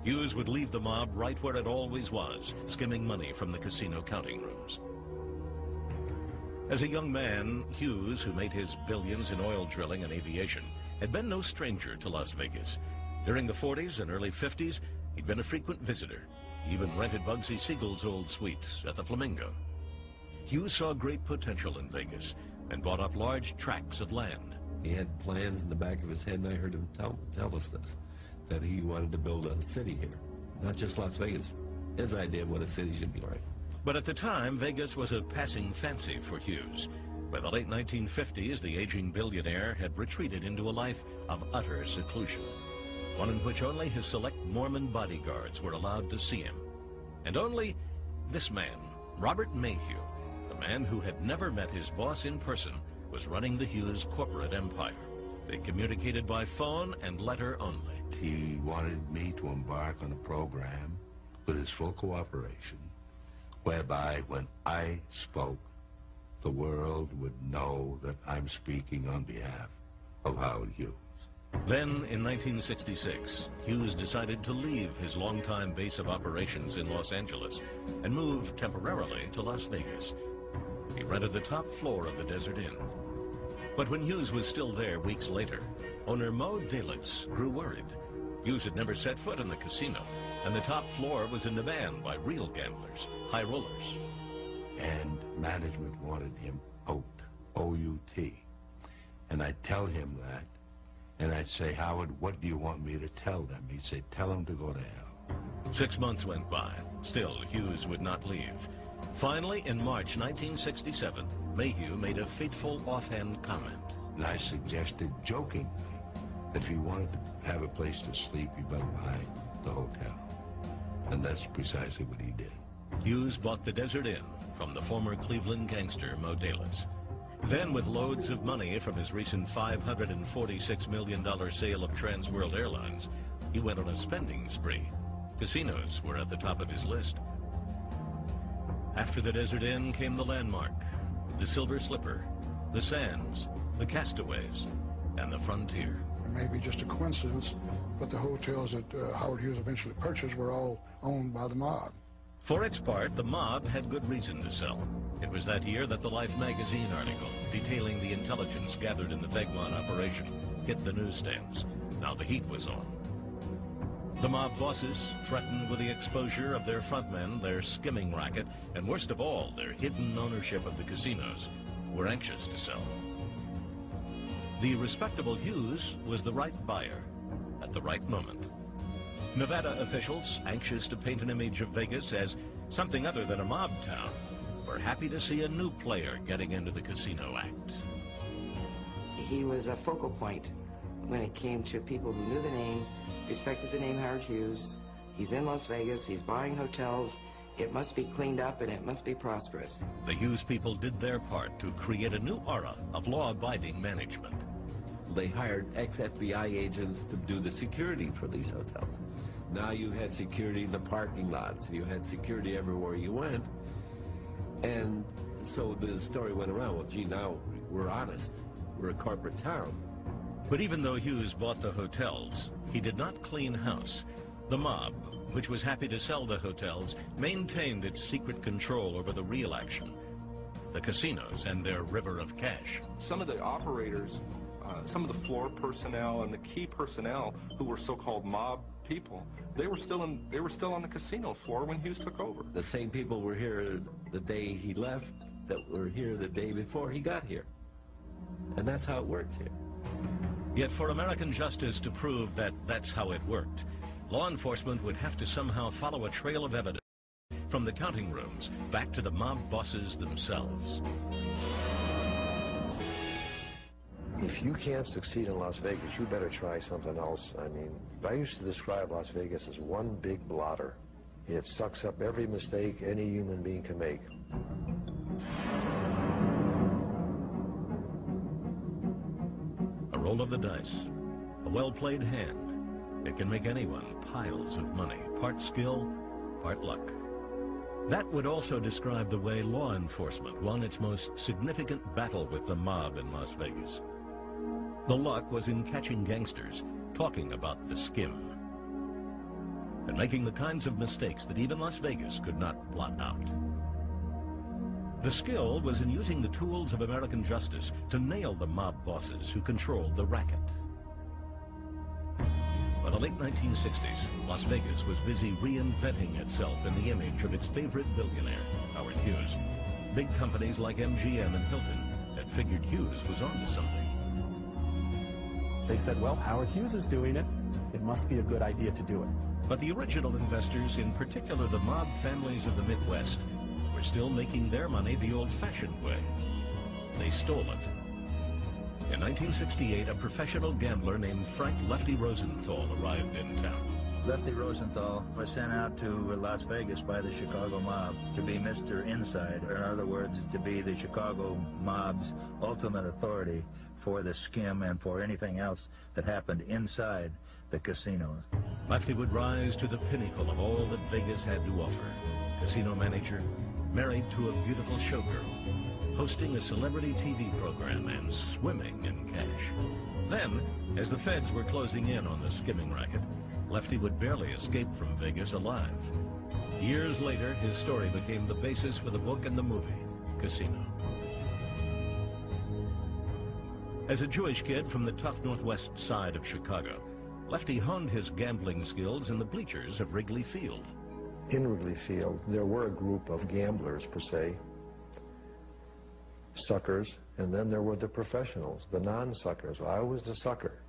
Hughes would leave the mob right where it always was, skimming money from the casino counting rooms. As a young man, Hughes, who made his billions in oil drilling and aviation, had been no stranger to Las Vegas. During the 40s and early 50s, he'd been a frequent visitor. He even rented Bugsy Siegel's old suite at the Flamingo. Hughes saw great potential in Vegas and bought up large tracts of land. He had plans in the back of his head, and I heard him tell us this, that he wanted to build a city here, not just Las Vegas. His idea of what a city should be like. But at the time, Vegas was a passing fancy for Hughes. By the late 1950s, the aging billionaire had retreated into a life of utter seclusion, one in which only his select Mormon bodyguards were allowed to see him. And only this man, Robert Mayhew, the man who had never met his boss in person, was running the Hughes corporate empire. They communicated by phone and letter only. He wanted me to embark on a program with his full cooperation, whereby when I spoke, the world would know that I'm speaking on behalf of Howard Hughes. Then, in 1966, Hughes decided to leave his longtime base of operations in Los Angeles and move temporarily to Las Vegas. He rented the top floor of the Desert Inn. But when Hughes was still there weeks later, owner Mo Dalitz grew worried. Hughes had never set foot in the casino, and the top floor was in demand by real gamblers, high rollers. And management wanted him out, O-U-T. And I'd tell him that, and I'd say, Howard, what do you want me to tell them? He'd say, tell them to go to hell. 6 months went by. Still, Hughes would not leave. Finally, in March 1967, Mayhew made a fateful offhand comment. And I suggested jokingly that if you wanted to have a place to sleep, you better buy the hotel. And that's precisely what he did. Hughes bought the Desert Inn from the former Cleveland gangster Mo Dalitz. Then, with loads of money from his recent $546 million sale of Trans World Airlines, he went on a spending spree. Casinos were at the top of his list. After the Desert Inn came the Landmark, the Silver Slipper, the Sands, the Castaways, and the Frontier. It may be just a coincidence, but the hotels that Howard Hughes eventually purchased were all owned by the mob. For its part, the mob had good reason to sell. It was that year that the Life magazine article detailing the intelligence gathered in the Vegmont operation hit the newsstands. Now the heat was on. The mob bosses, threatened with the exposure of their frontmen, their skimming racket, and worst of all, their hidden ownership of the casinos, were anxious to sell. The respectable Hughes was the right buyer at the right moment. Nevada officials, anxious to paint an image of Vegas as something other than a mob town, were happy to see a new player getting into the casino act. He was a focal point when it came to people who knew the name, respected the name Howard Hughes. He's in Las Vegas, he's buying hotels. It must be cleaned up and it must be prosperous. The Hughes people did their part to create a new aura of law-abiding management. They hired ex-FBI agents to do the security for these hotels. Now you had security in the parking lots. You had security everywhere you went. And so the story went around, well, gee, now we're honest. We're a corporate town. But even though Hughes bought the hotels, he did not clean house. The mob, which was happy to sell the hotels, maintained its secret control over the real action, the casinos and their river of cash. Some of the operators, some of the floor personnel and the key personnel who were so-called mob people, they were still on the casino floor when Hughes took over. The same people were here the day he left that were here the day before he got here. And that's how it works here. Yet for American justice to prove that that's how it worked, law enforcement would have to somehow follow a trail of evidence from the counting rooms back to the mob bosses themselves. If you can't succeed in Las Vegas, you better try something else. I mean, I used to describe Las Vegas as one big blotter. It sucks up every mistake any human being can make. A roll of the dice, a well-played hand. It can make anyone piles of money, part skill, part luck. That would also describe the way law enforcement won its most significant battle with the mob in Las Vegas. The luck was in catching gangsters talking about the skim and making the kinds of mistakes that even Las Vegas could not blot out. The skill was in using the tools of American justice to nail the mob bosses who controlled the racket. By the late 1960s, Las Vegas was busy reinventing itself in the image of its favorite billionaire, Howard Hughes. Big companies like MGM and Hilton had figured Hughes was onto something. They said, well, Howard Hughes is doing it. It must be a good idea to do it. But the original investors, in particular the mob families of the Midwest, were still making their money the old-fashioned way. They stole it. In 1968, a professional gambler named Frank Lefty Rosenthal arrived in town. Lefty Rosenthal was sent out to Las Vegas by the Chicago mob to be Mr. Inside, or in other words, to be the Chicago mob's ultimate authority for the skim and for anything else that happened inside the casinos. Lefty would rise to the pinnacle of all that Vegas had to offer. Casino manager, married to a beautiful showgirl, hosting a celebrity TV program, and swimming in cash. Then, as the feds were closing in on the skimming racket, Lefty would barely escape from Vegas alive. Years later, his story became the basis for the book and the movie, Casino. As a Jewish kid from the tough northwest side of Chicago, Lefty honed his gambling skills in the bleachers of Wrigley Field. In Wrigley Field, there were a group of gamblers, per se, suckers, and then there were the professionals, the non-suckers. I was the sucker.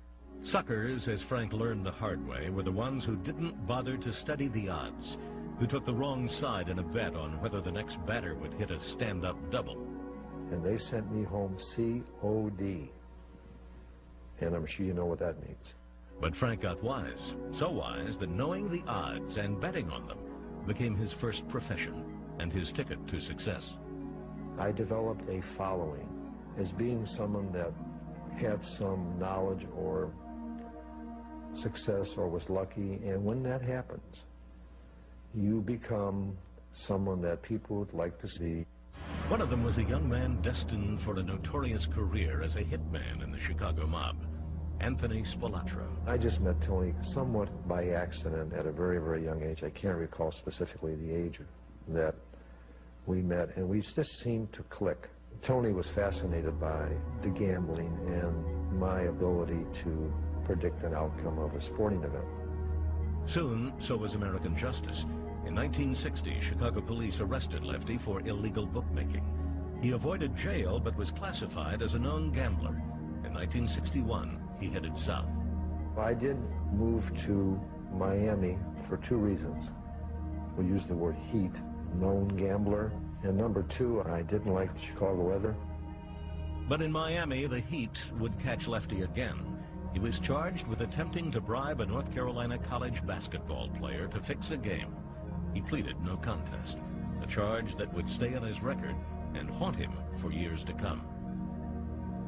Suckers, as Frank learned the hard way, were the ones who didn't bother to study the odds, who took the wrong side in a bet on whether the next batter would hit a stand-up double. And they sent me home COD. And I'm sure you know what that means. But Frank got wise, so wise that knowing the odds and betting on them became his first profession and his ticket to success. I developed a following as being someone that had some knowledge or success or was lucky, and when that happens, you become someone that people would like to see. One of them was a young man destined for a notorious career as a hitman in the Chicago mob, Anthony Spilotro. I just met Tony somewhat by accident at a very, very young age. I can't recall specifically the age that we met, and we just seemed to click. Tony was fascinated by the gambling and my ability to predict an outcome of a sporting event. Soon, so was American justice. In 1960, Chicago police arrested Lefty for illegal bookmaking. He avoided jail but was classified as a known gambler. In 1961, he headed south. I did move to Miami for two reasons. We use the word heat, known gambler, and number two, I didn't like the Chicago weather. But in Miami, the heat would catch Lefty again. He was charged with attempting to bribe a North Carolina college basketball player to fix a game. He pleaded no contest, a charge that would stay on his record and haunt him for years to come.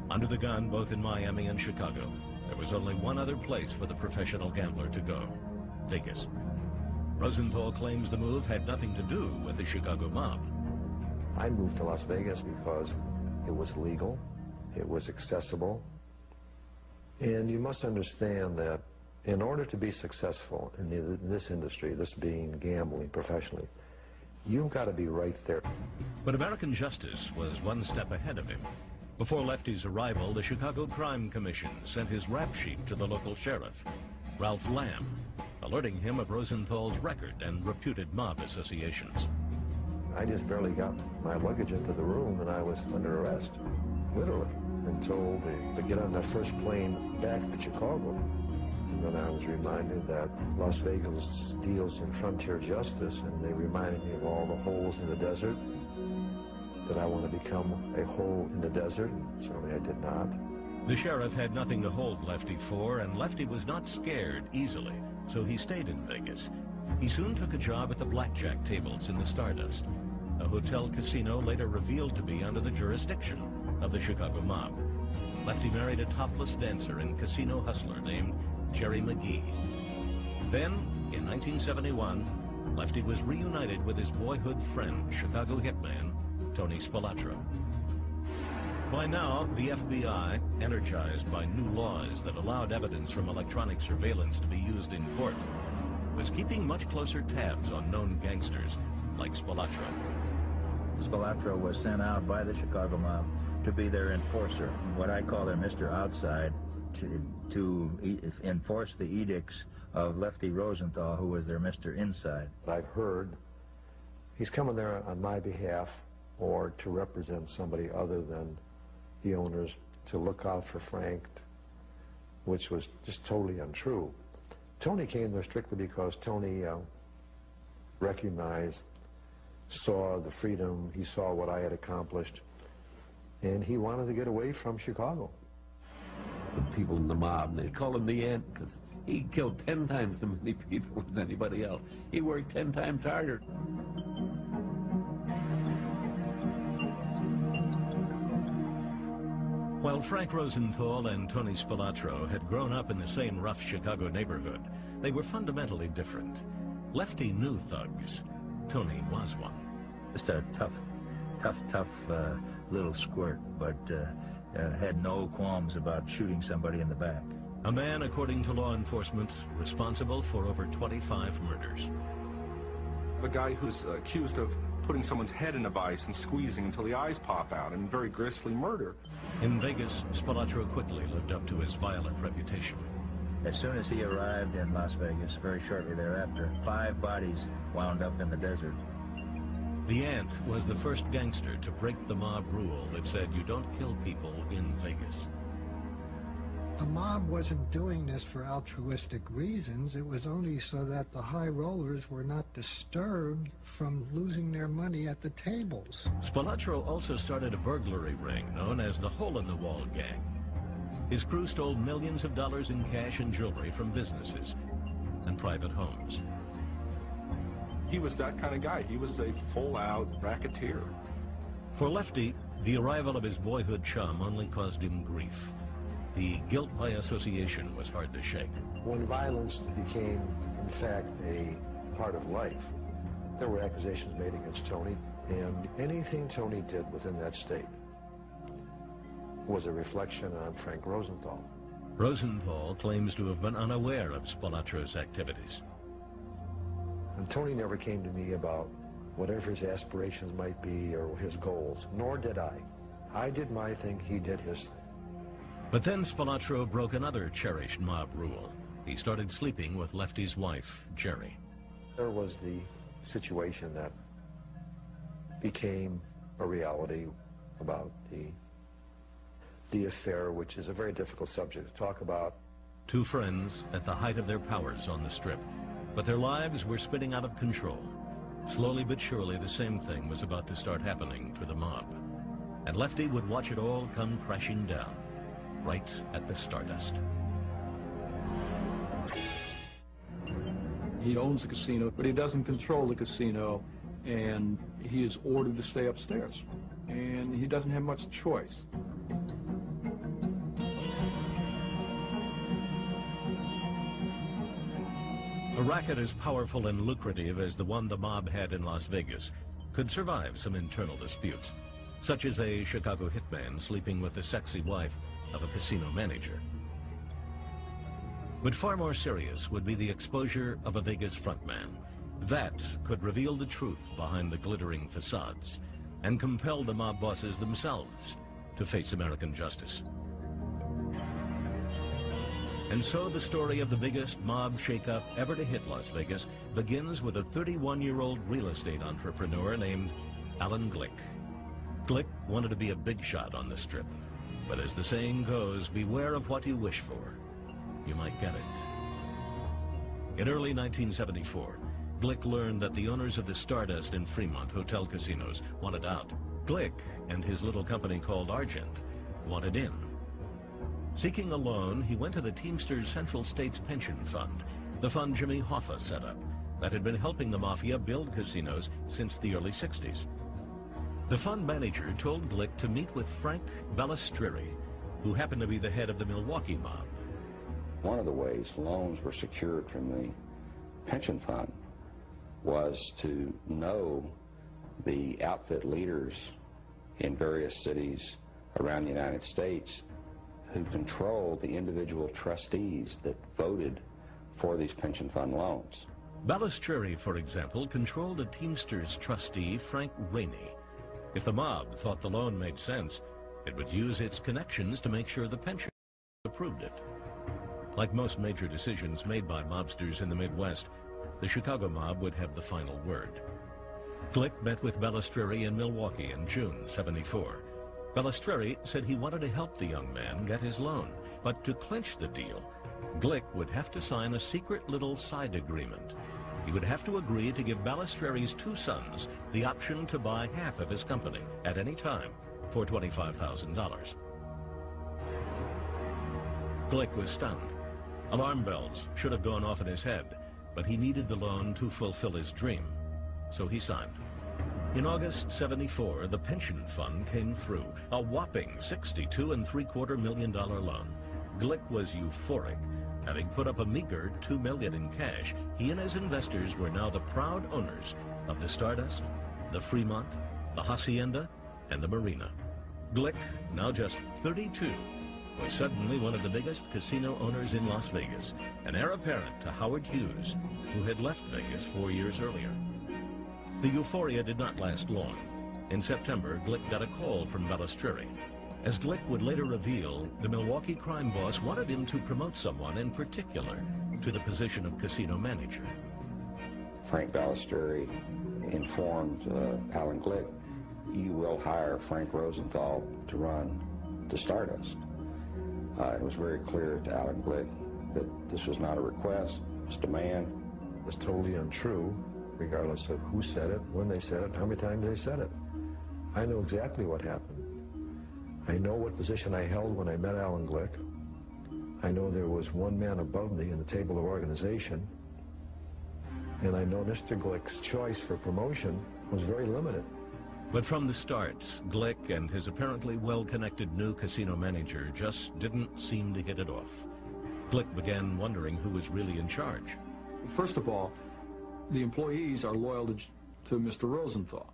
Under the gun, both in Miami and Chicago, there was only one other place for the professional gambler to go: Vegas. Rosenthal claims the move had nothing to do with the Chicago mob. I moved to Las Vegas because it was legal, it was accessible, and you must understand that in order to be successful in this industry, this being gambling professionally, you've got to be right there. But American justice was one step ahead of him. Before Lefty's arrival, the Chicago Crime Commission sent his rap sheet to the local sheriff, Ralph Lamb, alerting him of Rosenthal's record and reputed mob associations. I just barely got my luggage into the room and I was under arrest, literally, and told to get on that first plane back to Chicago. And then I was reminded that Las Vegas deals in frontier justice, and they reminded me of all the holes in the desert, that I want to become a hole in the desert. Certainly I did not. The sheriff had nothing to hold Lefty for, and Lefty was not scared easily, so he stayed in Vegas. He soon took a job at the blackjack tables in the Stardust, a hotel casino later revealed to be under the jurisdiction of the Chicago mob. Lefty married a topless dancer and casino hustler named Jerry McGee. Then, in 1971, Lefty was reunited with his boyhood friend, Chicago hitman Tony Spilotro. By now, the FBI, energized by new laws that allowed evidence from electronic surveillance to be used in court, was keeping much closer tabs on known gangsters like Spilotro. Spilotro was sent out by the Chicago mob to be their enforcer, what I call their Mr. Outside, to enforce the edicts of Lefty Rosenthal, who was their Mr. Inside. I've heard he's coming there on my behalf or to represent somebody other than the owners, to look out for Frank, which was just totally untrue. Tony came there strictly because Tony recognized, saw the freedom, he saw what I had accomplished, and he wanted to get away from Chicago. of people in the mob, and they called him the Ant because he killed 10 times as many people as anybody else. He worked 10 times harder. While Frank Rosenthal and Tony Spilatro had grown up in the same rough Chicago neighborhood, they were fundamentally different. Lefty knew thugs. Tony was one. Just a tough little squirt, but had no qualms about shooting somebody in the back. A man, according to law enforcement, responsible for over 25 murders. A guy who's accused of putting someone's head in a vice and squeezing until the eyes pop out, and very grisly murder. In Vegas, Spilatro quickly lived up to his violent reputation. As soon as he arrived in Las Vegas, very shortly thereafter, 5 bodies wound up in the desert. The Ant was the first gangster to break the mob rule that said you don't kill people in Vegas. The mob wasn't doing this for altruistic reasons. It was only so that the high rollers were not disturbed from losing their money at the tables. Spilatro also started a burglary ring known as the Hole-in-the-Wall Gang. His crew stole millions of dollars in cash and jewelry from businesses and private homes. He was that kind of guy. He was a full-out racketeer. For Lefty, the arrival of his boyhood chum only caused him grief. The guilt by association was hard to shake. When violence became, in fact, a part of life, there were accusations made against Tony, and anything Tony did within that state was a reflection on Frank Rosenthal. Rosenthal claims to have been unaware of Spilatro's activities. And Tony never came to me about whatever his aspirations might be or his goals, nor did I. I did my thing, he did his thing. But then Spilatro broke another cherished mob rule. He started sleeping with Lefty's wife, Jerry. There was the situation that became a reality about the affair, which is a very difficult subject to talk about. 2 friends at the height of their powers on the Strip, but their lives were spinning out of control. Slowly but surely, the same thing was about to start happening to the mob. And Lefty would watch it all come crashing down, right at the Stardust. He owns the casino, but he doesn't control the casino, and he is ordered to stay upstairs. And he doesn't have much choice. A racket as powerful and lucrative as the one the mob had in Las Vegas could survive some internal disputes, such as a Chicago hitman sleeping with the sexy wife of a casino manager. But far more serious would be the exposure of a Vegas frontman. That could reveal the truth behind the glittering facades and compel the mob bosses themselves to face American justice. And so the story of the biggest mob shakeup ever to hit Las Vegas begins with a 31-year-old real estate entrepreneur named Alan Glick. Glick wanted to be a big shot on the Strip. But as the saying goes, beware of what you wish for. You might get it. In early 1974, Glick learned that the owners of the Stardust and Fremont hotel casinos wanted out. Glick and his little company called Argent wanted in. Seeking a loan, he went to the Teamsters Central States Pension Fund, the fund Jimmy Hoffa set up, that had been helping the Mafia build casinos since the early 60s. The fund manager told Glick to meet with Frank Balistrieri, who happened to be the head of the Milwaukee mob. One of the ways loans were secured from the pension fund was to know the outfit leaders in various cities around the United States who controlled the individual trustees that voted for these pension fund loans. Balistrieri, for example, controlled a Teamsters trustee, Frank Rainey. If the mob thought the loan made sense, it would use its connections to make sure the pension approved it. Like most major decisions made by mobsters in the Midwest, the Chicago mob would have the final word. Glick met with Balistrieri in Milwaukee in June '74. Balistrieri said he wanted to help the young man get his loan, but to clinch the deal, Glick would have to sign a secret little side agreement. He would have to agree to give Balistrieri's 2 sons the option to buy half of his company at any time for $25,000. Glick was stunned. Alarm bells should have gone off in his head, but he needed the loan to fulfill his dream, so he signed. In August '74, the pension fund came through, a whopping $62.75 million loan. Glick was euphoric. Having put up a meager $2 million in cash, he and his investors were now the proud owners of the Stardust, the Fremont, the Hacienda, and the Marina. Glick, now just 32, was suddenly one of the biggest casino owners in Las Vegas, an heir apparent to Howard Hughes, who had left Vegas 4 years earlier. The euphoria did not last long. In September, Glick got a call from Balistreri. As Glick would later reveal, the Milwaukee crime boss wanted him to promote someone in particular to the position of casino manager. Frank Balistreri informed Alan Glick, "You will hire Frank Rosenthal to run the Stardust." It was very clear to Alan Glick that this was not a request, it was a demand. It was totally untrue, regardless of who said it, when they said it, how many times they said it. I know exactly what happened. I know what position I held when I met Alan Glick. I know there was one man above me in the table of organization. And I know Mr. Glick's choice for promotion was very limited. But from the start, Glick and his apparently well-connected new casino manager just didn't seem to hit it off. Glick began wondering who was really in charge. First of all, the employees are loyal to Mr. Rosenthal.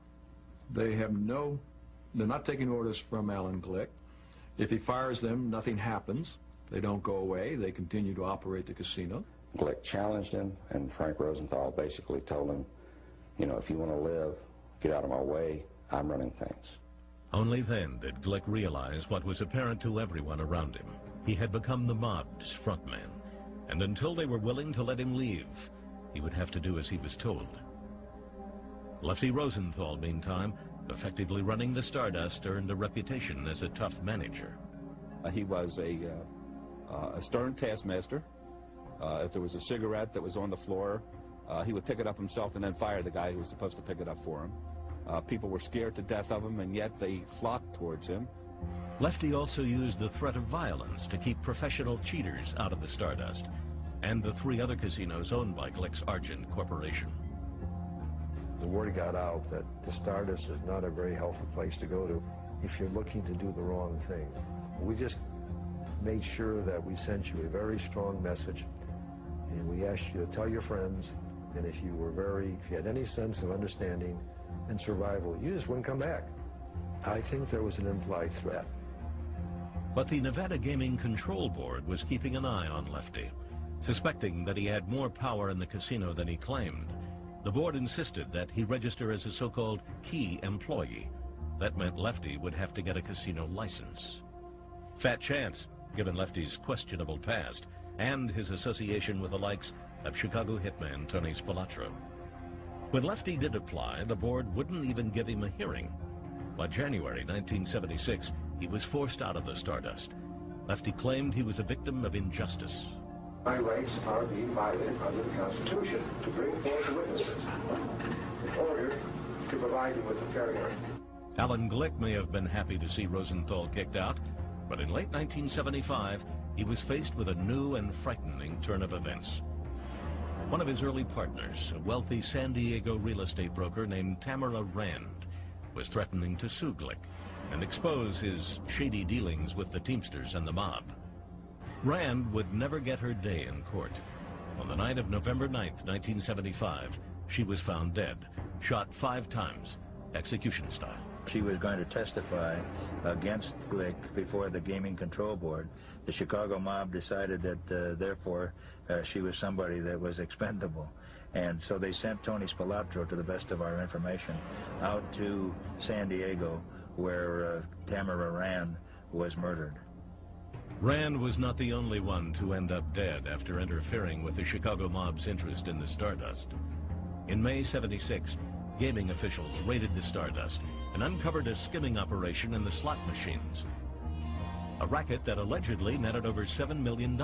They're not taking orders from Alan Glick. If he fires them, nothing happens. They don't go away. They continue to operate the casino. Glick challenged him, and Frank Rosenthal basically told him, you know, if you want to live, get out of my way. I'm running things. Only then did Glick realize what was apparent to everyone around him. He had become the mob's frontman, and until they were willing to let him leave, he would have to do as he was told. Lefty Rosenthal, meantime, effectively running the Stardust, earned a reputation as a tough manager. He was a stern taskmaster. If there was a cigarette that was on the floor, he would pick it up himself and then fire the guy who was supposed to pick it up for him. People were scared to death of him, and yet they flocked towards him. Lefty also used the threat of violence to keep professional cheaters out of the Stardust and the 3 other casinos owned by Glick's Argent Corporation. The word got out that the Stardust is not a very healthy place to go to if you're looking to do the wrong thing. We just made sure that we sent you a very strong message, and we asked you to tell your friends, and if you had any sense of understanding and survival, you just wouldn't come back. I think there was an implied threat. But the Nevada Gaming Control Board was keeping an eye on Lefty. Suspecting that he had more power in the casino than he claimed, the board insisted that he register as a so-called key employee. That meant Lefty would have to get a casino license. Fat chance, given Lefty's questionable past and his association with the likes of Chicago hitman Tony Spilotro. When Lefty did apply, the board wouldn't even give him a hearing. By January 1976, he was forced out of the Stardust. Lefty claimed he was a victim of injustice. My rights are being violated under the Constitution to bring forth witnesses in order to provide you with a fair hearing. Alan Glick may have been happy to see Rosenthal kicked out, but in late 1975, he was faced with a new and frightening turn of events. One of his early partners, a wealthy San Diego real estate broker named Tamara Rand, was threatening to sue Glick and expose his shady dealings with the Teamsters and the mob. Rand would never get her day in court. On the night of November 9th, 1975, she was found dead, shot 5 times, execution style. She was going to testify against Glick before the Gaming Control Board. The Chicago mob decided that, therefore, she was somebody that was expendable. And so they sent Tony Spilotro, to the best of our information, out to San Diego, where Tamara Rand was murdered. Rand was not the only one to end up dead after interfering with the Chicago mob's interest in the Stardust. In May '76, gaming officials raided the Stardust and uncovered a skimming operation in the slot machines. A racket that allegedly netted over $7 million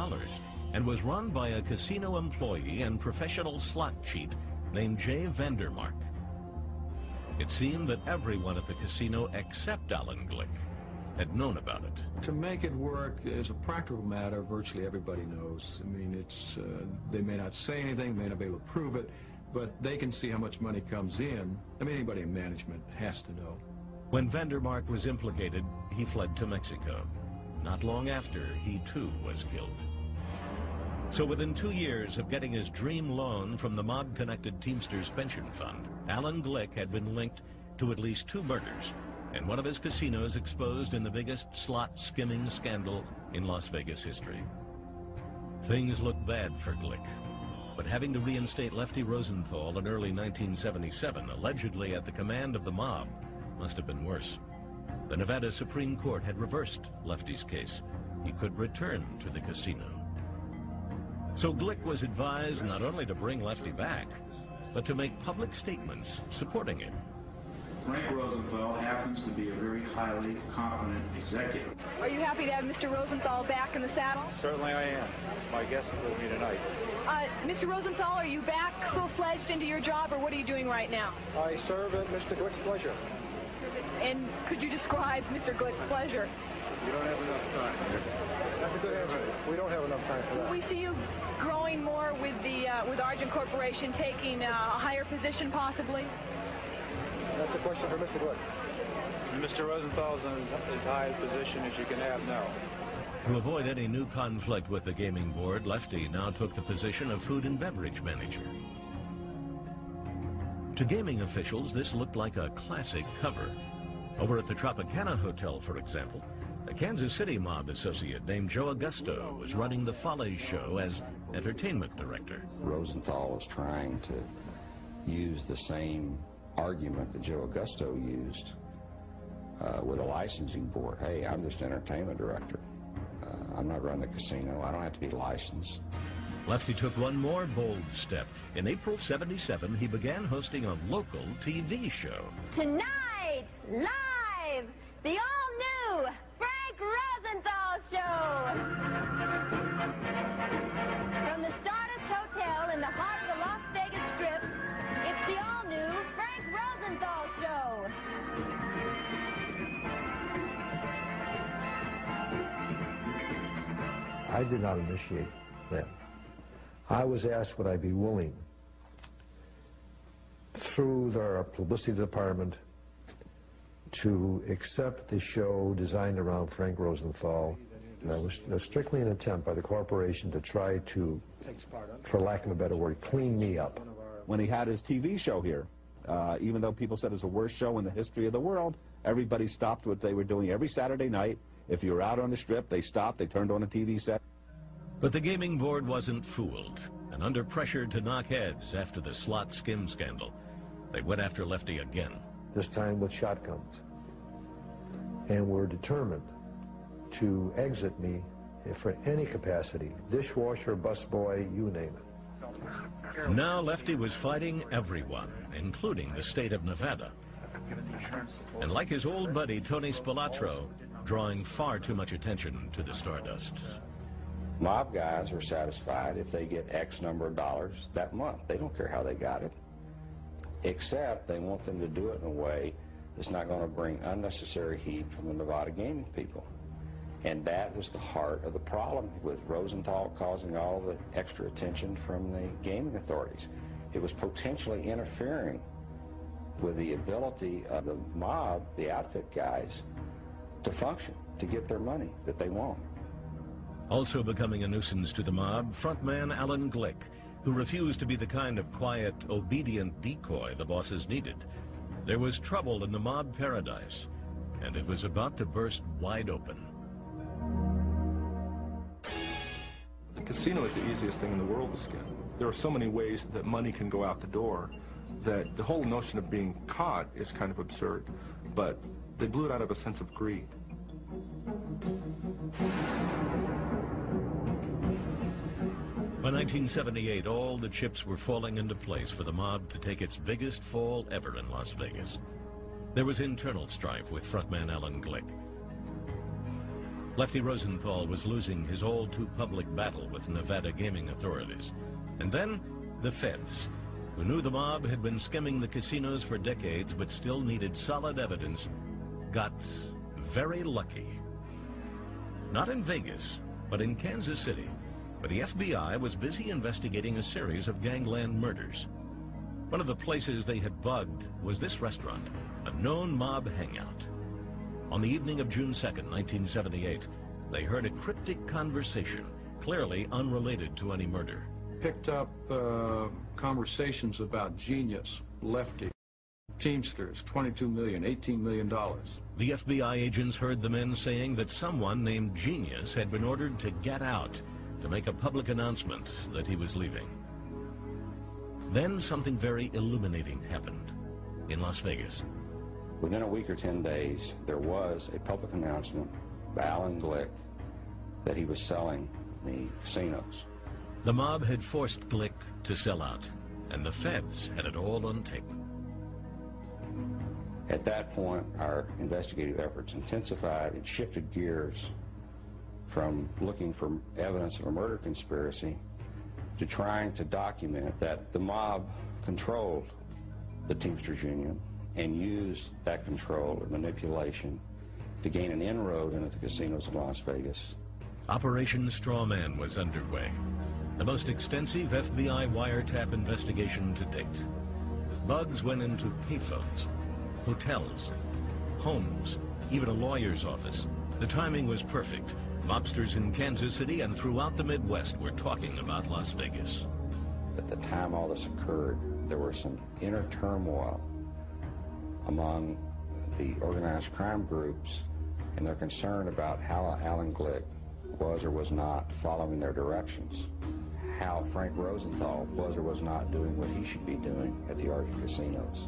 and was run by a casino employee and professional slot cheat named Jay Vandermark. It seemed that everyone at the casino except Alan Glick had known about it. To make it work, as a practical matter, virtually everybody knows. I mean, it's they may not say anything, may not be able to prove it, but they can see how much money comes in. I mean, anybody in management has to know. When Vandermark was implicated, he fled to Mexico. Not long after, he too was killed. So within 2 years of getting his dream loan from the mob-connected Teamsters Pension Fund, Alan Glick had been linked to at least 2 murders, and one of his casinos exposed in the biggest slot skimming scandal in Las Vegas history. Things looked bad for Glick, but having to reinstate Lefty Rosenthal in early 1977, allegedly at the command of the mob, must have been worse. The Nevada Supreme Court had reversed Lefty's case. He could return to the casino. So Glick was advised not only to bring Lefty back, but to make public statements supporting him. Frank Rosenthal happens to be a very highly competent executive. Are you happy to have Mr. Rosenthal back in the saddle? Certainly I am. My guest is with me tonight. Mr. Rosenthal, are you back full-fledged into your job, or what are you doing right now? I serve at Mr. Glick's pleasure. And could you describe Mr. Glick's pleasure? You don't have enough time. That's a good answer. We don't have enough time for that. We see you growing more with the with Argent Corporation, taking a higher position possibly. That's a question for Mr. Glick. Mr. Rosenthal's in as high a position as you can have now. To avoid any new conflict with the gaming board, Lefty now took the position of food and beverage manager. To gaming officials, this looked like a classic cover. Over at the Tropicana Hotel, for example, a Kansas City mob associate named Joe Augusto was running the Follies show as entertainment director. Rosenthal was trying to use the same argument that Joe Augusto used with a licensing board. Hey, I'm just entertainment director. I'm not running the casino. I don't have to be licensed. Lefty took one more bold step. In April '77, he began hosting a local TV show. Tonight, live, the all-new Frank Rosenthal Show. From the Stardust Hotel in the heart of the Las Vegas Strip, it's the all-new Frank Rosenthal Show. I did not initiate that. I was asked would I be willing, through their publicity department, to accept the show designed around Frank Rosenthal. That was strictly an attempt by the corporation to try to, for lack of a better word, clean me up. When he had his TV show here, even though people said it's the worst show in the history of the world, everybody stopped what they were doing every Saturday night. If you were out on the Strip, they stopped, they turned on a TV set. But the gaming board wasn't fooled, and under pressure to knock heads after the slot skim scandal, they went after Lefty again. This time with shotguns. And were determined to exit me for any capacity, dishwasher, busboy, you name it. Now Lefty was fighting everyone, including the state of Nevada. And like his old buddy Tony Spilatro, drawing far too much attention to the Stardust. Mob guys are satisfied if they get X number of dollars that month. They don't care how they got it, except they want them to do it in a way that's not going to bring unnecessary heat from the Nevada gaming people. And that was the heart of the problem with Rosenthal causing all the extra attention from the gaming authorities. It was potentially interfering with the ability of the mob, the outfit guys, to function, to get their money that they want. Also becoming a nuisance to the mob, frontman Alan Glick, who refused to be the kind of quiet, obedient decoy the bosses needed. There was trouble in the mob paradise, and it was about to burst wide open. The casino is the easiest thing in the world to skim. There are so many ways that money can go out the door that the whole notion of being caught is kind of absurd, but they blew it out of a sense of greed. By 1978, all the chips were falling into place for the mob to take its biggest fall ever in Las Vegas. There was internal strife with frontman Alan Glick. Lefty Rosenthal was losing his all-too-public battle with Nevada gaming authorities. And then, the feds, who knew the mob had been skimming the casinos for decades but still needed solid evidence, got very lucky. Not in Vegas, but in Kansas City, where the FBI was busy investigating a series of gangland murders. One of the places they had bugged was this restaurant, a known mob hangout. On the evening of June 2nd, 1978, they heard a cryptic conversation, clearly unrelated to any murder. Picked up conversations about Genius, Lefty, Teamsters, $22 million, $18 million. The FBI agents heard the men saying that someone named Genius had been ordered to get out to make a public announcement that he was leaving. Then something very illuminating happened in Las Vegas. Within a week or 10 days, there was a public announcement by Alan Glick that he was selling the casinos. The mob had forced Glick to sell out, and the feds had it all on tape. At that point, our investigative efforts intensified and shifted gears from looking for evidence of a murder conspiracy to trying to document that the mob controlled the Teamsters Union and used that control and manipulation to gain an inroad into the casinos in Las Vegas. Operation Strawman was underway, the most extensive FBI wiretap investigation to date. Bugs went into payphones, hotels, homes, even a lawyer's office. The timing was perfect. Mobsters in Kansas City and throughout the Midwest were talking about Las Vegas. At the time all this occurred, there was some inner turmoil among the organized crime groups and their concern about how Alan Glick was or was not following their directions, how Frank Rosenthal was or was not doing what he should be doing at the Argent casinos.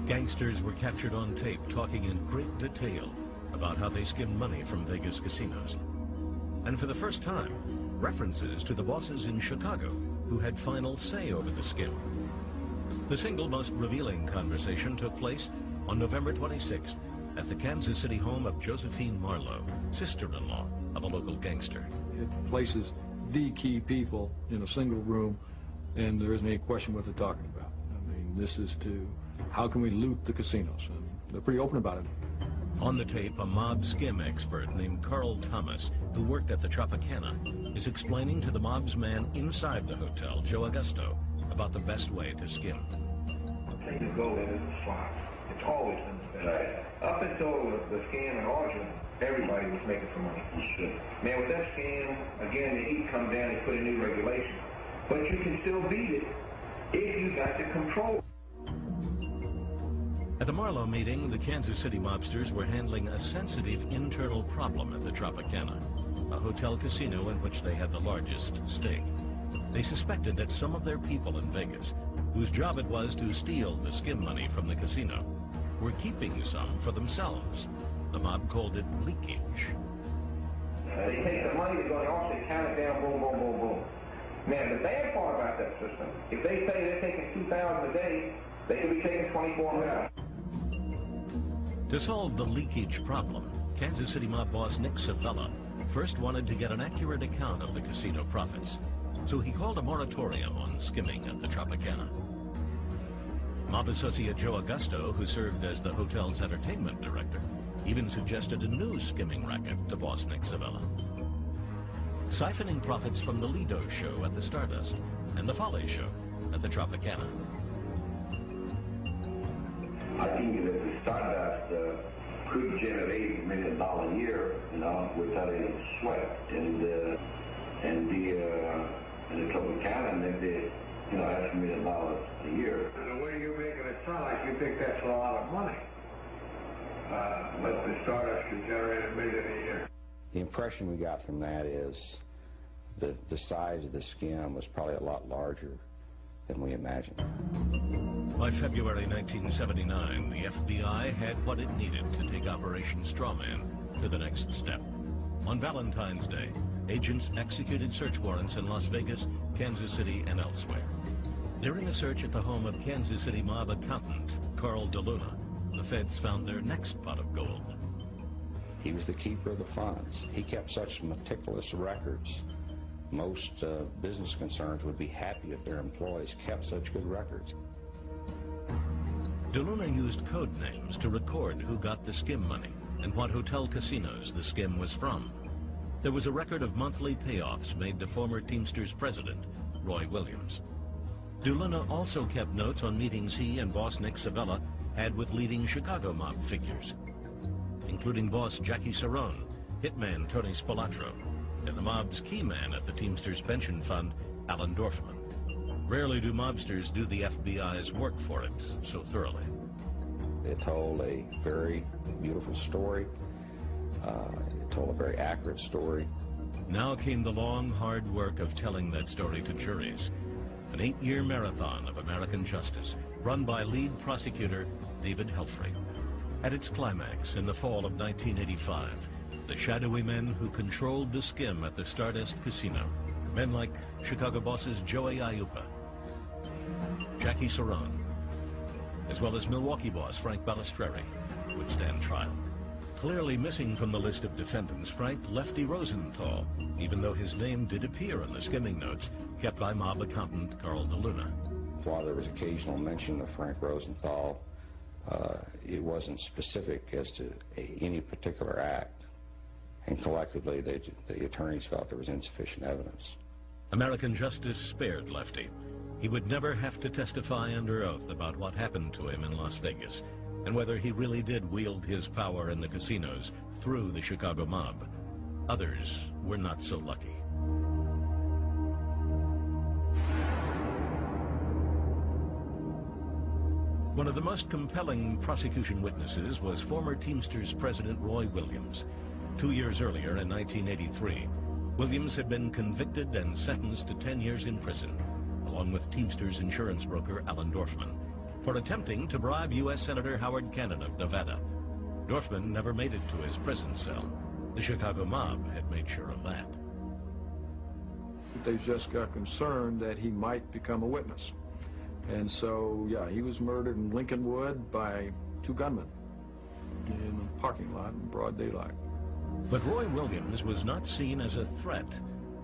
Gangsters were captured on tape talking in great detail about how they skimmed money from Vegas casinos. And for the first time, references to the bosses in Chicago who had final say over the skim. The single most revealing conversation took place on November 26th at the Kansas City home of Josephine Marlowe, sister-in-law of a local gangster. It places the key people in a single room, and there isn't any question what they're talking about. I mean, this is to, how can we loot the casinos? And they're pretty open about it. On the tape, a mob skim expert named Carl Thomas, who worked at the Tropicana, is explaining to the mob's man inside the hotel, Joe Augusto, about the best way to skim. You go in as a slot. It's always been the best. Right. Up until the scam in Argent, everybody was making some money. Sure. Now with that scam, again, the heat come down and put a new regulation. But you can still beat it if you got the control. At the Marlowe meeting, the Kansas City mobsters were handling a sensitive internal problem at the Tropicana, a hotel casino in which they had the largest stake. They suspected that some of their people in Vegas, whose job it was to steal the skim money from the casino, were keeping some for themselves. The mob called it leakage. They take the money, they go in the office, they count it down, boom, boom, boom, boom. Now, the bad part about that system, if they say they're taking 2,000 a day, they could be taking 24 hours. To solve the leakage problem, Kansas City mob boss Nick Savella first wanted to get an accurate account of the casino profits, so he called a moratorium on skimming at the Tropicana. Mob associate Joe Augusto, who served as the hotel's entertainment director, even suggested a new skimming racket to boss Nick Savella. Siphoning profits from the Lido show at the Stardust and the Folly show at the Tropicana. I think that the Stardust could generate $1 million a year, without any sweat, and the Tropicana, maybe, that's $1 million a year. The way you're making it sound like you think that's a lot of money, but the Stardust could generate $1 million a year. The impression we got from that is the size of the skim was probably a lot larger than we imagined. By February 1979, the FBI had what it needed to take Operation Strawman to the next step. On Valentine's Day, agents executed search warrants in Las Vegas, Kansas City, and elsewhere. During a search at the home of Kansas City mob accountant Carl DeLuna, the feds found their next pot of gold. He was the keeper of the funds. He kept such meticulous records. Most business concerns would be happy if their employees kept such good records. DeLuna used code names to record who got the skim money and what hotel casinos the skim was from. There was a record of monthly payoffs made to former Teamsters president, Roy Williams. DeLuna also kept notes on meetings he and boss Nick Savella had with leading Chicago mob figures, including boss Jackie Cerrone, hitman Tony Spolatro, and the mob's key man at the Teamsters pension fund, Alan Dorfman. Rarely do mobsters do the FBI's work for it so thoroughly. It told a very beautiful story. It told a very accurate story. Now came the long, hard work of telling that story to juries. An 8-year marathon of American justice, run by lead prosecutor David Helfrey. At its climax in the fall of 1985, the shadowy men who controlled the skim at the Stardust Casino, men like Chicago bosses Joey Aiuppa, Jackie Cerrone, as well as Milwaukee boss Frank Balistreri, would stand trial. Clearly missing from the list of defendants, Frank Lefty Rosenthal, even though his name did appear on the skimming notes kept by mob accountant Carl DeLuna. While there was occasional mention of Frank Rosenthal, it wasn't specific as to any particular act, and collectively the attorneys felt there was insufficient evidence. American justice spared Lefty. He would never have to testify under oath about what happened to him in Las Vegas, and whether he really did wield his power in the casinos through the Chicago mob. Others were not so lucky. One of the most compelling prosecution witnesses was former Teamsters president Roy Williams. 2 years earlier, in 1983, Williams had been convicted and sentenced to 10 years in prison, along with Teamsters insurance broker Alan Dorfman, for attempting to bribe U.S. Senator Howard Cannon of Nevada. Dorfman never made it to his prison cell. The Chicago mob had made sure of that. They just got concerned that he might become a witness. And so, yeah, he was murdered in Lincolnwood by 2 gunmen in a parking lot in broad daylight. But Roy Williams was not seen as a threat.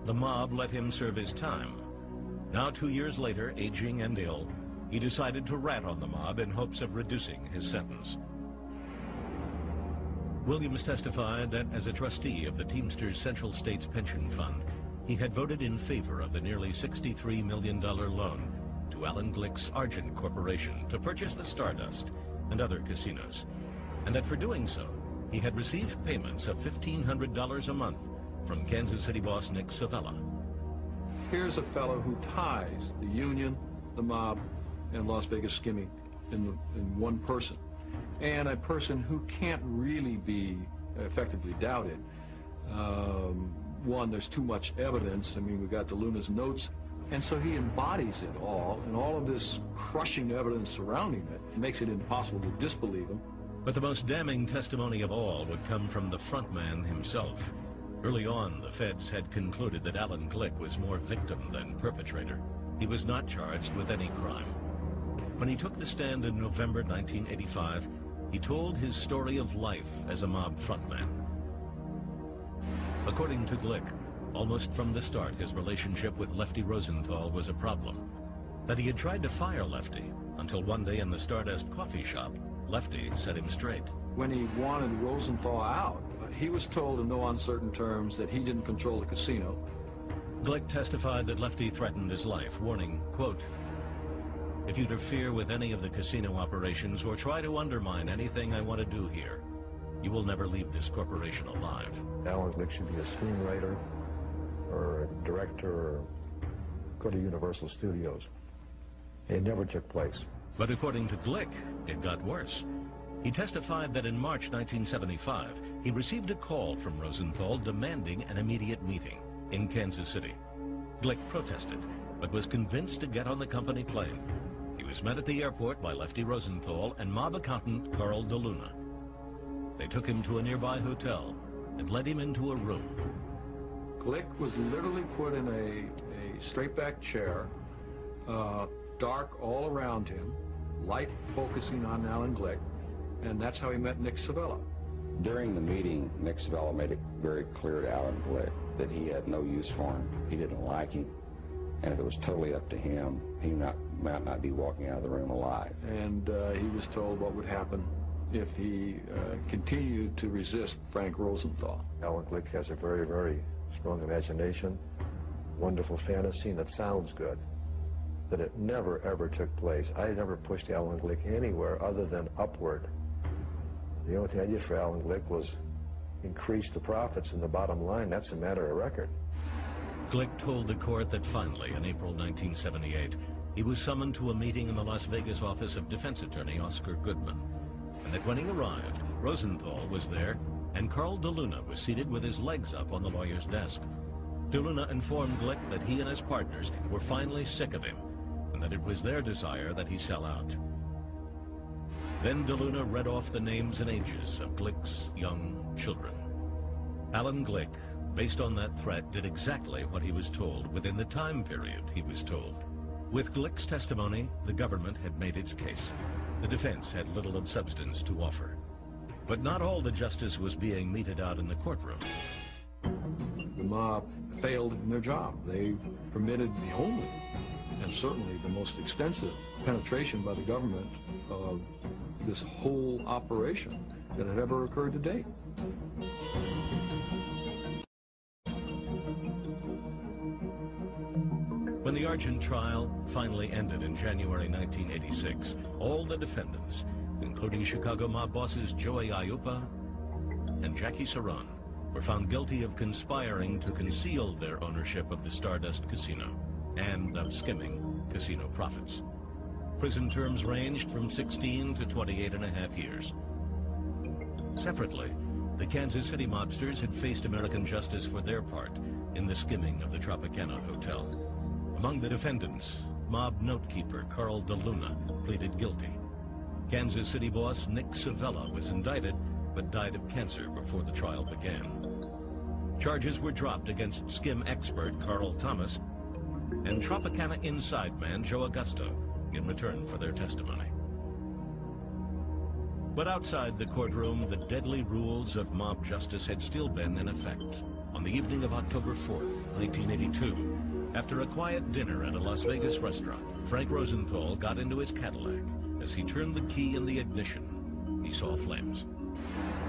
The mob let him serve his time. Now, 2 years later, aging and ill, he decided to rat on the mob in hopes of reducing his sentence. Williams testified that as a trustee of the Teamsters Central States Pension Fund, he had voted in favor of the nearly $63 million loan to Alan Glick's Argent Corporation to purchase the Stardust and other casinos, and that for doing so, he had received payments of $1,500 a month from Kansas City boss Nick Savella. Here's a fellow who ties the union, the mob, and Las Vegas skimming in one person, and a person who can't really be effectively doubted. One, there's too much evidence. I mean, we got DeLuna's notes, and so he embodies it all, and all of this crushing evidence surrounding it makes it impossible to disbelieve him. But the most damning testimony of all would come from the front man himself. Early on, the feds had concluded that Alan Glick was more victim than perpetrator. He was not charged with any crime. When he took the stand in November 1985, he told his story of life as a mob frontman. According to Glick, almost from the start, his relationship with Lefty Rosenthal was a problem. That he had tried to fire Lefty until one day in the Stardust coffee shop, Lefty set him straight. When he wanted Rosenthal out, he was told in no uncertain terms that he didn't control the casino. Glick testified that Lefty threatened his life, warning, quote, "If you interfere with any of the casino operations or try to undermine anything I want to do here, you will never leave this corporation alive." Alan Glick should be a screenwriter or a director or go to Universal Studios. It never took place. But according to Glick, it got worse. He testified that in March 1975, he received a call from Rosenthal demanding an immediate meeting in Kansas City. Glick protested, but was convinced to get on the company plane. He was met at the airport by Lefty Rosenthal and mob accountant Carl DeLuna. They took him to a nearby hotel and led him into a room. Glick was literally put in a straight-back chair, dark all around him, light focusing on Alan Glick, and that's how he met Nick Savella. During the meeting, Nick Savella made it very clear to Alan Glick that he had no use for him. He didn't like him, and if it was totally up to him, he might not be walking out of the room alive. And he was told what would happen if he continued to resist Frank Rosenthal. Alan Glick has a very, very strong imagination, wonderful fantasy, and it sounds good. But it never, ever took place. I never pushed Alan Glick anywhere other than upward. The only thing I did for Alan Glick was increase the profits and the bottom line. That's a matter of record. Glick told the court that finally, in April 1978, he was summoned to a meeting in the Las Vegas office of defense attorney Oscar Goodman, and that when he arrived, Rosenthal was there, and Carl DeLuna was seated with his legs up on the lawyer's desk. DeLuna informed Glick that he and his partners were finally sick of him, and that it was their desire that he sell out. Then DeLuna read off the names and ages of Glick's young children. Alan Glick, based on that threat, did exactly what he was told within the time period he was told. With Glick's testimony, the government had made its case. The defense had little of substance to offer. But not all the justice was being meted out in the courtroom. The mob failed in their job. They permitted the only, and certainly the most extensive, penetration by the government of this whole operation that had ever occurred to date. When the Argent trial finally ended in January 1986, all the defendants, including Chicago mob bosses Joey Aiuppa and Jackie Saran, were found guilty of conspiring to conceal their ownership of the Stardust Casino and of skimming casino profits. Prison terms ranged from 16 to 28.5 years. Separately, the Kansas City mobsters had faced American justice for their part in the skimming of the Tropicana Hotel. Among the defendants, mob notekeeper Carl DeLuna pleaded guilty. Kansas City boss Nick Savella was indicted, but died of cancer before the trial began. Charges were dropped against skim expert Carl Thomas and Tropicana inside man Joe Augusto in return for their testimony. But outside the courtroom, the deadly rules of mob justice had still been in effect. On the evening of October 4th, 1982, after a quiet dinner at a Las Vegas restaurant, Frank Rosenthal got into his Cadillac. As he turned the key in the ignition, he saw flames.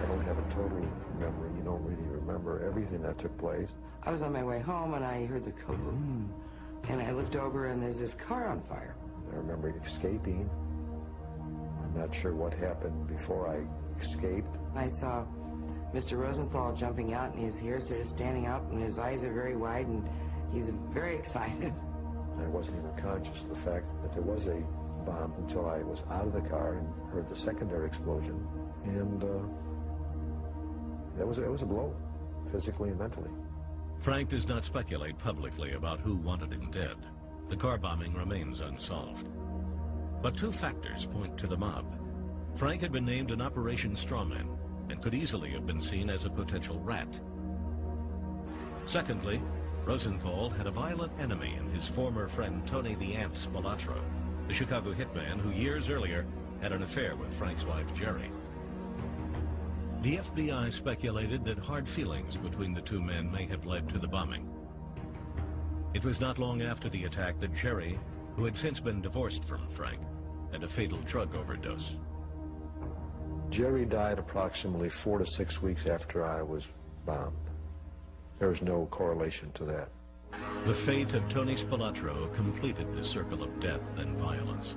I don't have a total memory. You don't really remember everything that took place. I was on my way home and I heard the kaboom, and I looked over and there's this car on fire. I remember escaping. I'm not sure what happened before I escaped. I saw Mr. Rosenthal jumping out, and he's here, sort of standing up, and his eyes are very wide, and he's very excited. I wasn't even conscious of the fact that there was a bomb until I was out of the car and heard the secondary explosion. And it was a blow, physically and mentally. Frank does not speculate publicly about who wanted him dead. The car bombing remains unsolved. But two factors point to the mob. Frank had been named an Operation Strawman and could easily have been seen as a potential rat. Secondly, Rosenthal had a violent enemy in his former friend Tony the Ant Spilotro, the Chicago hitman who years earlier had an affair with Frank's wife Jerry. The FBI speculated that hard feelings between the two men may have led to the bombing. It was not long after the attack that Jerry, who had since been divorced from Frank, had a fatal drug overdose. Jerry died approximately 4 to 6 weeks after I was bombed. There was no correlation to that. The fate of Tony Spilotro completed the circle of death and violence.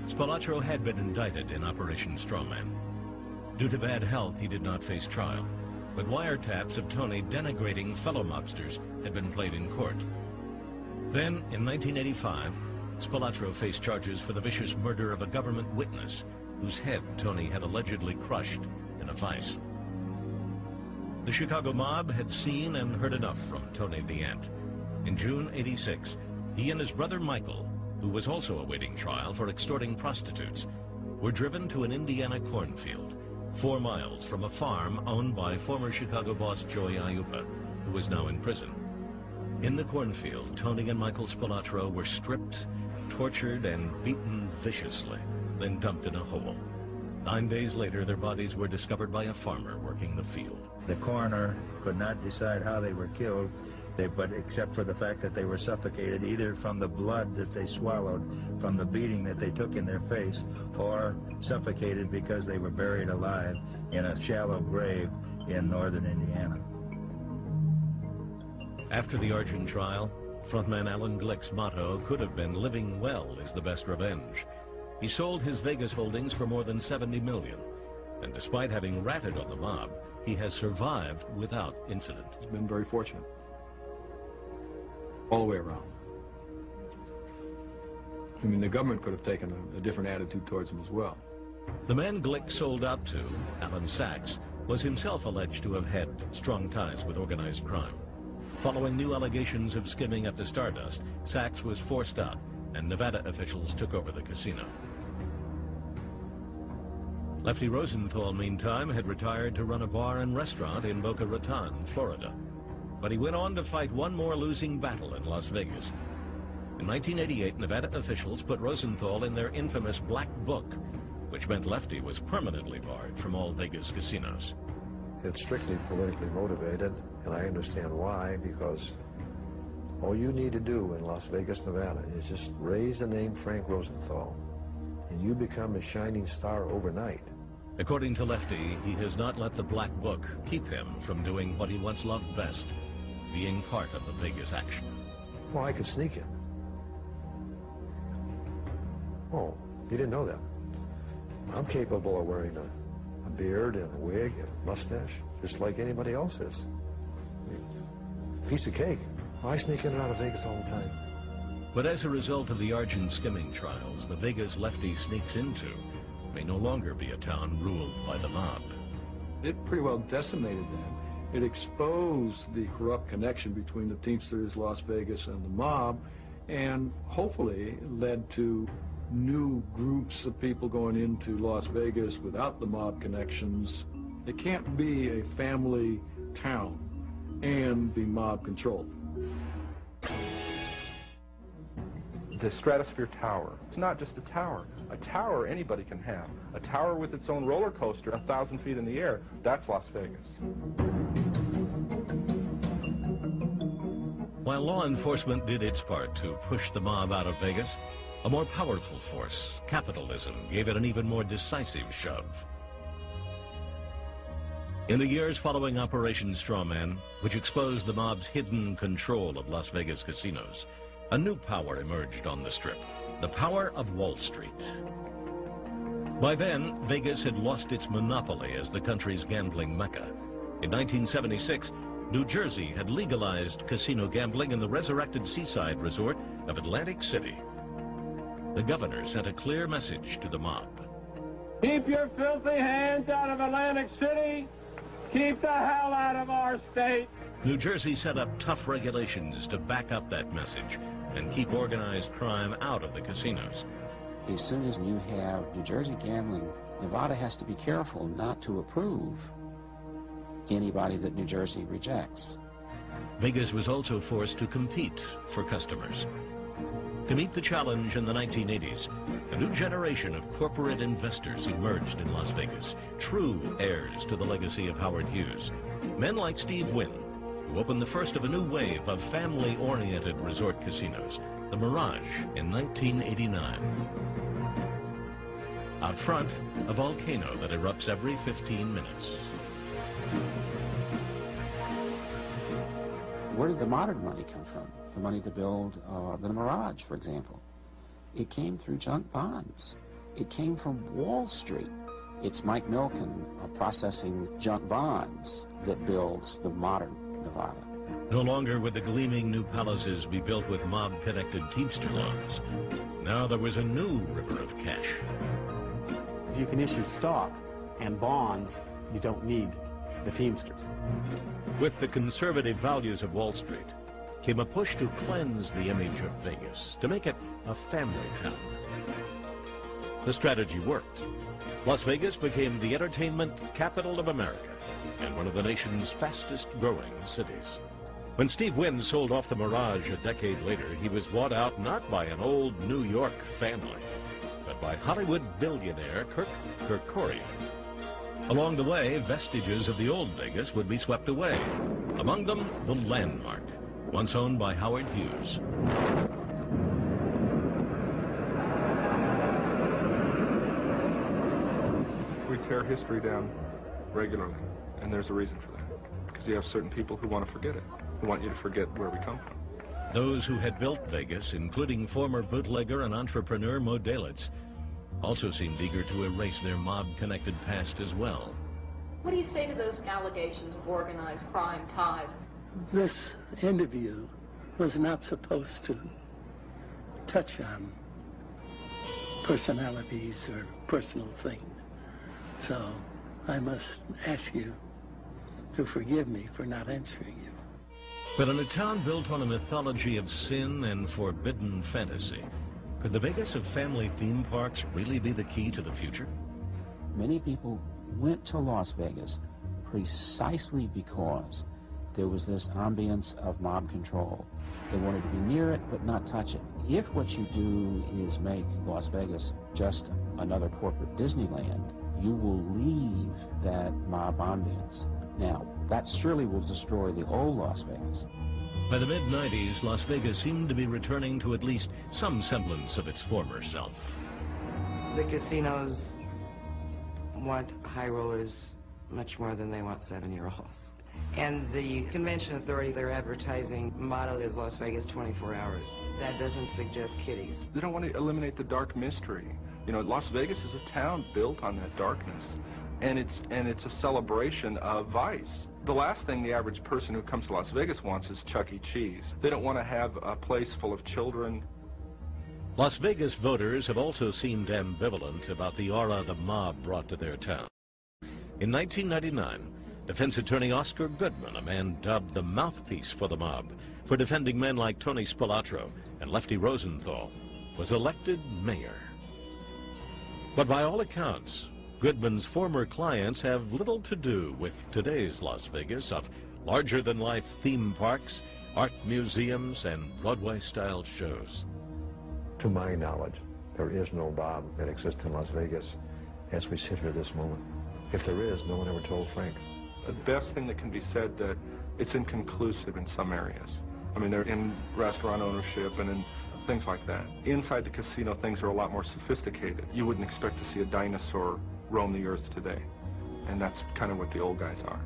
Spilotro had been indicted in Operation Strawman. Due to bad health, he did not face trial, but wiretaps of Tony denigrating fellow mobsters had been played in court. Then, in 1985, Spilotro faced charges for the vicious murder of a government witness whose head Tony had allegedly crushed in a vise. The Chicago mob had seen and heard enough from Tony the Ant. In June '86, he and his brother Michael, who was also awaiting trial for extorting prostitutes, were driven to an Indiana cornfield, 4 miles from a farm owned by former Chicago boss Joey Aiuppa, who was now in prison. In the cornfield, Tony and Michael Spilotro were stripped, tortured, and beaten viciously, then dumped in a hole. 9 days later, their bodies were discovered by a farmer working the field. The coroner could not decide how they were killed. But except for the fact that they were suffocated either from the blood that they swallowed, from the beating that they took in their face, or suffocated because they were buried alive in a shallow grave in northern Indiana. After the Argent trial, frontman Alan Glick's motto could have been "Living well is the best revenge." He sold his Vegas holdings for more than $70 million, and despite having ratted on the mob, he has survived without incident. He's been very fortunate. All the way around. I mean, the government could have taken a different attitude towards him as well. The man Glick sold out to, Alan Sachs, was himself alleged to have had strong ties with organized crime. Following new allegations of skimming at the Stardust, Sachs was forced out, and Nevada officials took over the casino. Lefty Rosenthal, meantime, had retired to run a bar and restaurant in Boca Raton, Florida. But he went on to fight one more losing battle in Las Vegas. In 1988, Nevada officials put Rosenthal in their infamous Black Book, which meant Lefty was permanently barred from all Vegas casinos. It's strictly politically motivated, and I understand why, because all you need to do in Las Vegas, Nevada is just raise the name Frank Rosenthal, and you become a shining star overnight. According to Lefty, he has not let the Black Book keep him from doing what he once loved best, being part of the Vegas action. Well, I could sneak in. Oh, you didn't know that? I'm capable of wearing a beard and a wig and a mustache, just like anybody else is. I mean, piece of cake. I sneak in and out of Vegas all the time. But as a result of the Argent skimming trials, the Vegas Lefty sneaks into may no longer be a town ruled by the mob. It pretty well decimated them. It exposed the corrupt connection between the Teamsters, Las Vegas, and the mob, and hopefully led to new groups of people going into Las Vegas without the mob connections. It can't be a family town and be mob controlled. The Stratosphere Tower. It's not just a tower. A tower anybody can have. A tower with its own roller coaster 1,000 feet in the air. That's Las Vegas. While law enforcement did its part to push the mob out of Vegas, a more powerful force, capitalism, gave it an even more decisive shove. In the years following Operation Strawman, which exposed the mob's hidden control of Las Vegas casinos, a new power emerged on the Strip, the power of Wall Street. By then, Vegas had lost its monopoly as the country's gambling mecca. In 1976, New Jersey had legalized casino gambling in the resurrected seaside resort of Atlantic City. The governor sent a clear message to the mob. Keep your filthy hands out of Atlantic City. Keep the hell out of our state. New Jersey set up tough regulations to back up that message and keep organized crime out of the casinos. As soon as you have New Jersey gambling, Nevada has to be careful not to approve anybody that New Jersey rejects. Vegas was also forced to compete for customers. To meet the challenge in the 1980s, a new generation of corporate investors emerged in Las Vegas, true heirs to the legacy of Howard Hughes. Men like Steve Wynn, who opened the first of a new wave of family-oriented resort casinos, the Mirage, in 1989. Out front, a volcano that erupts every 15 minutes. Where did the modern money come from? The money to build the Mirage, for example. It came through junk bonds. It came from Wall Street. It's Mike Milken processing junk bonds that builds the modern Nevada. No longer would the gleaming new palaces be built with mob-connected Teamster loans. Now there was a new river of cash. If you can issue stock and bonds, you don't need the Teamsters. With the conservative values of Wall Street came a push to cleanse the image of Vegas, to make it a family town. The strategy worked. Las Vegas became the entertainment capital of America and one of the nation's fastest growing cities. When Steve Wynn sold off the Mirage a decade later, he was bought out not by an old New York family, but by Hollywood billionaire Kirk Kerkorian. Along the way, vestiges of the old Vegas would be swept away. Among them, the Landmark, once owned by Howard Hughes. We tear history down regularly, and there's a reason for that. Because you have certain people who want to forget it, who want you to forget where we come from. Those who had built Vegas, including former bootlegger and entrepreneur Mo Dalitz, also seemed eager to erase their mob-connected past as well. What do you say to those allegations of organized crime ties? This interview was not supposed to touch on personalities or personal things. So I must ask you to forgive me for not answering you. But in a town built on a mythology of sin and forbidden fantasy, could the Vegas of family theme parks really be the key to the future? Many people went to Las Vegas precisely because there was this ambience of mob control. They wanted to be near it but not touch it. If what you do is make Las Vegas just another corporate Disneyland, you will leave that mob ambience. Now, that surely will destroy the old Las Vegas. By the mid-90s, Las Vegas seemed to be returning to at least some semblance of its former self. The casinos want high rollers much more than they want 7-year-olds. And the convention authority, their advertising motto is Las Vegas 24 hours. That doesn't suggest kiddies. They don't want to eliminate the dark mystery. You know, Las Vegas is a town built on that darkness. And it's a celebration of vice. The last thing the average person who comes to Las Vegas wants is Chuck E. Cheese. They don't want to have a place full of children. Las Vegas voters have also seemed ambivalent about the aura the mob brought to their town. In 1999, defense attorney Oscar Goodman, a man dubbed the mouthpiece for the mob, for defending men like Tony Spilatro and Lefty Rosenthal, was elected mayor. But by all accounts, Goodman's former clients have little to do with today's Las Vegas of larger-than-life theme parks, art museums, and Broadway-style shows. To my knowledge, there is no mob that exists in Las Vegas as we sit here this moment. If there is, no one ever told Frank. The best thing that can be said that it's inconclusive in some areas. I mean, they're in restaurant ownership and in things like that. Inside the casino, things are a lot more sophisticated. You wouldn't expect to see a dinosaur roam the earth today. And that's kind of what the old guys are.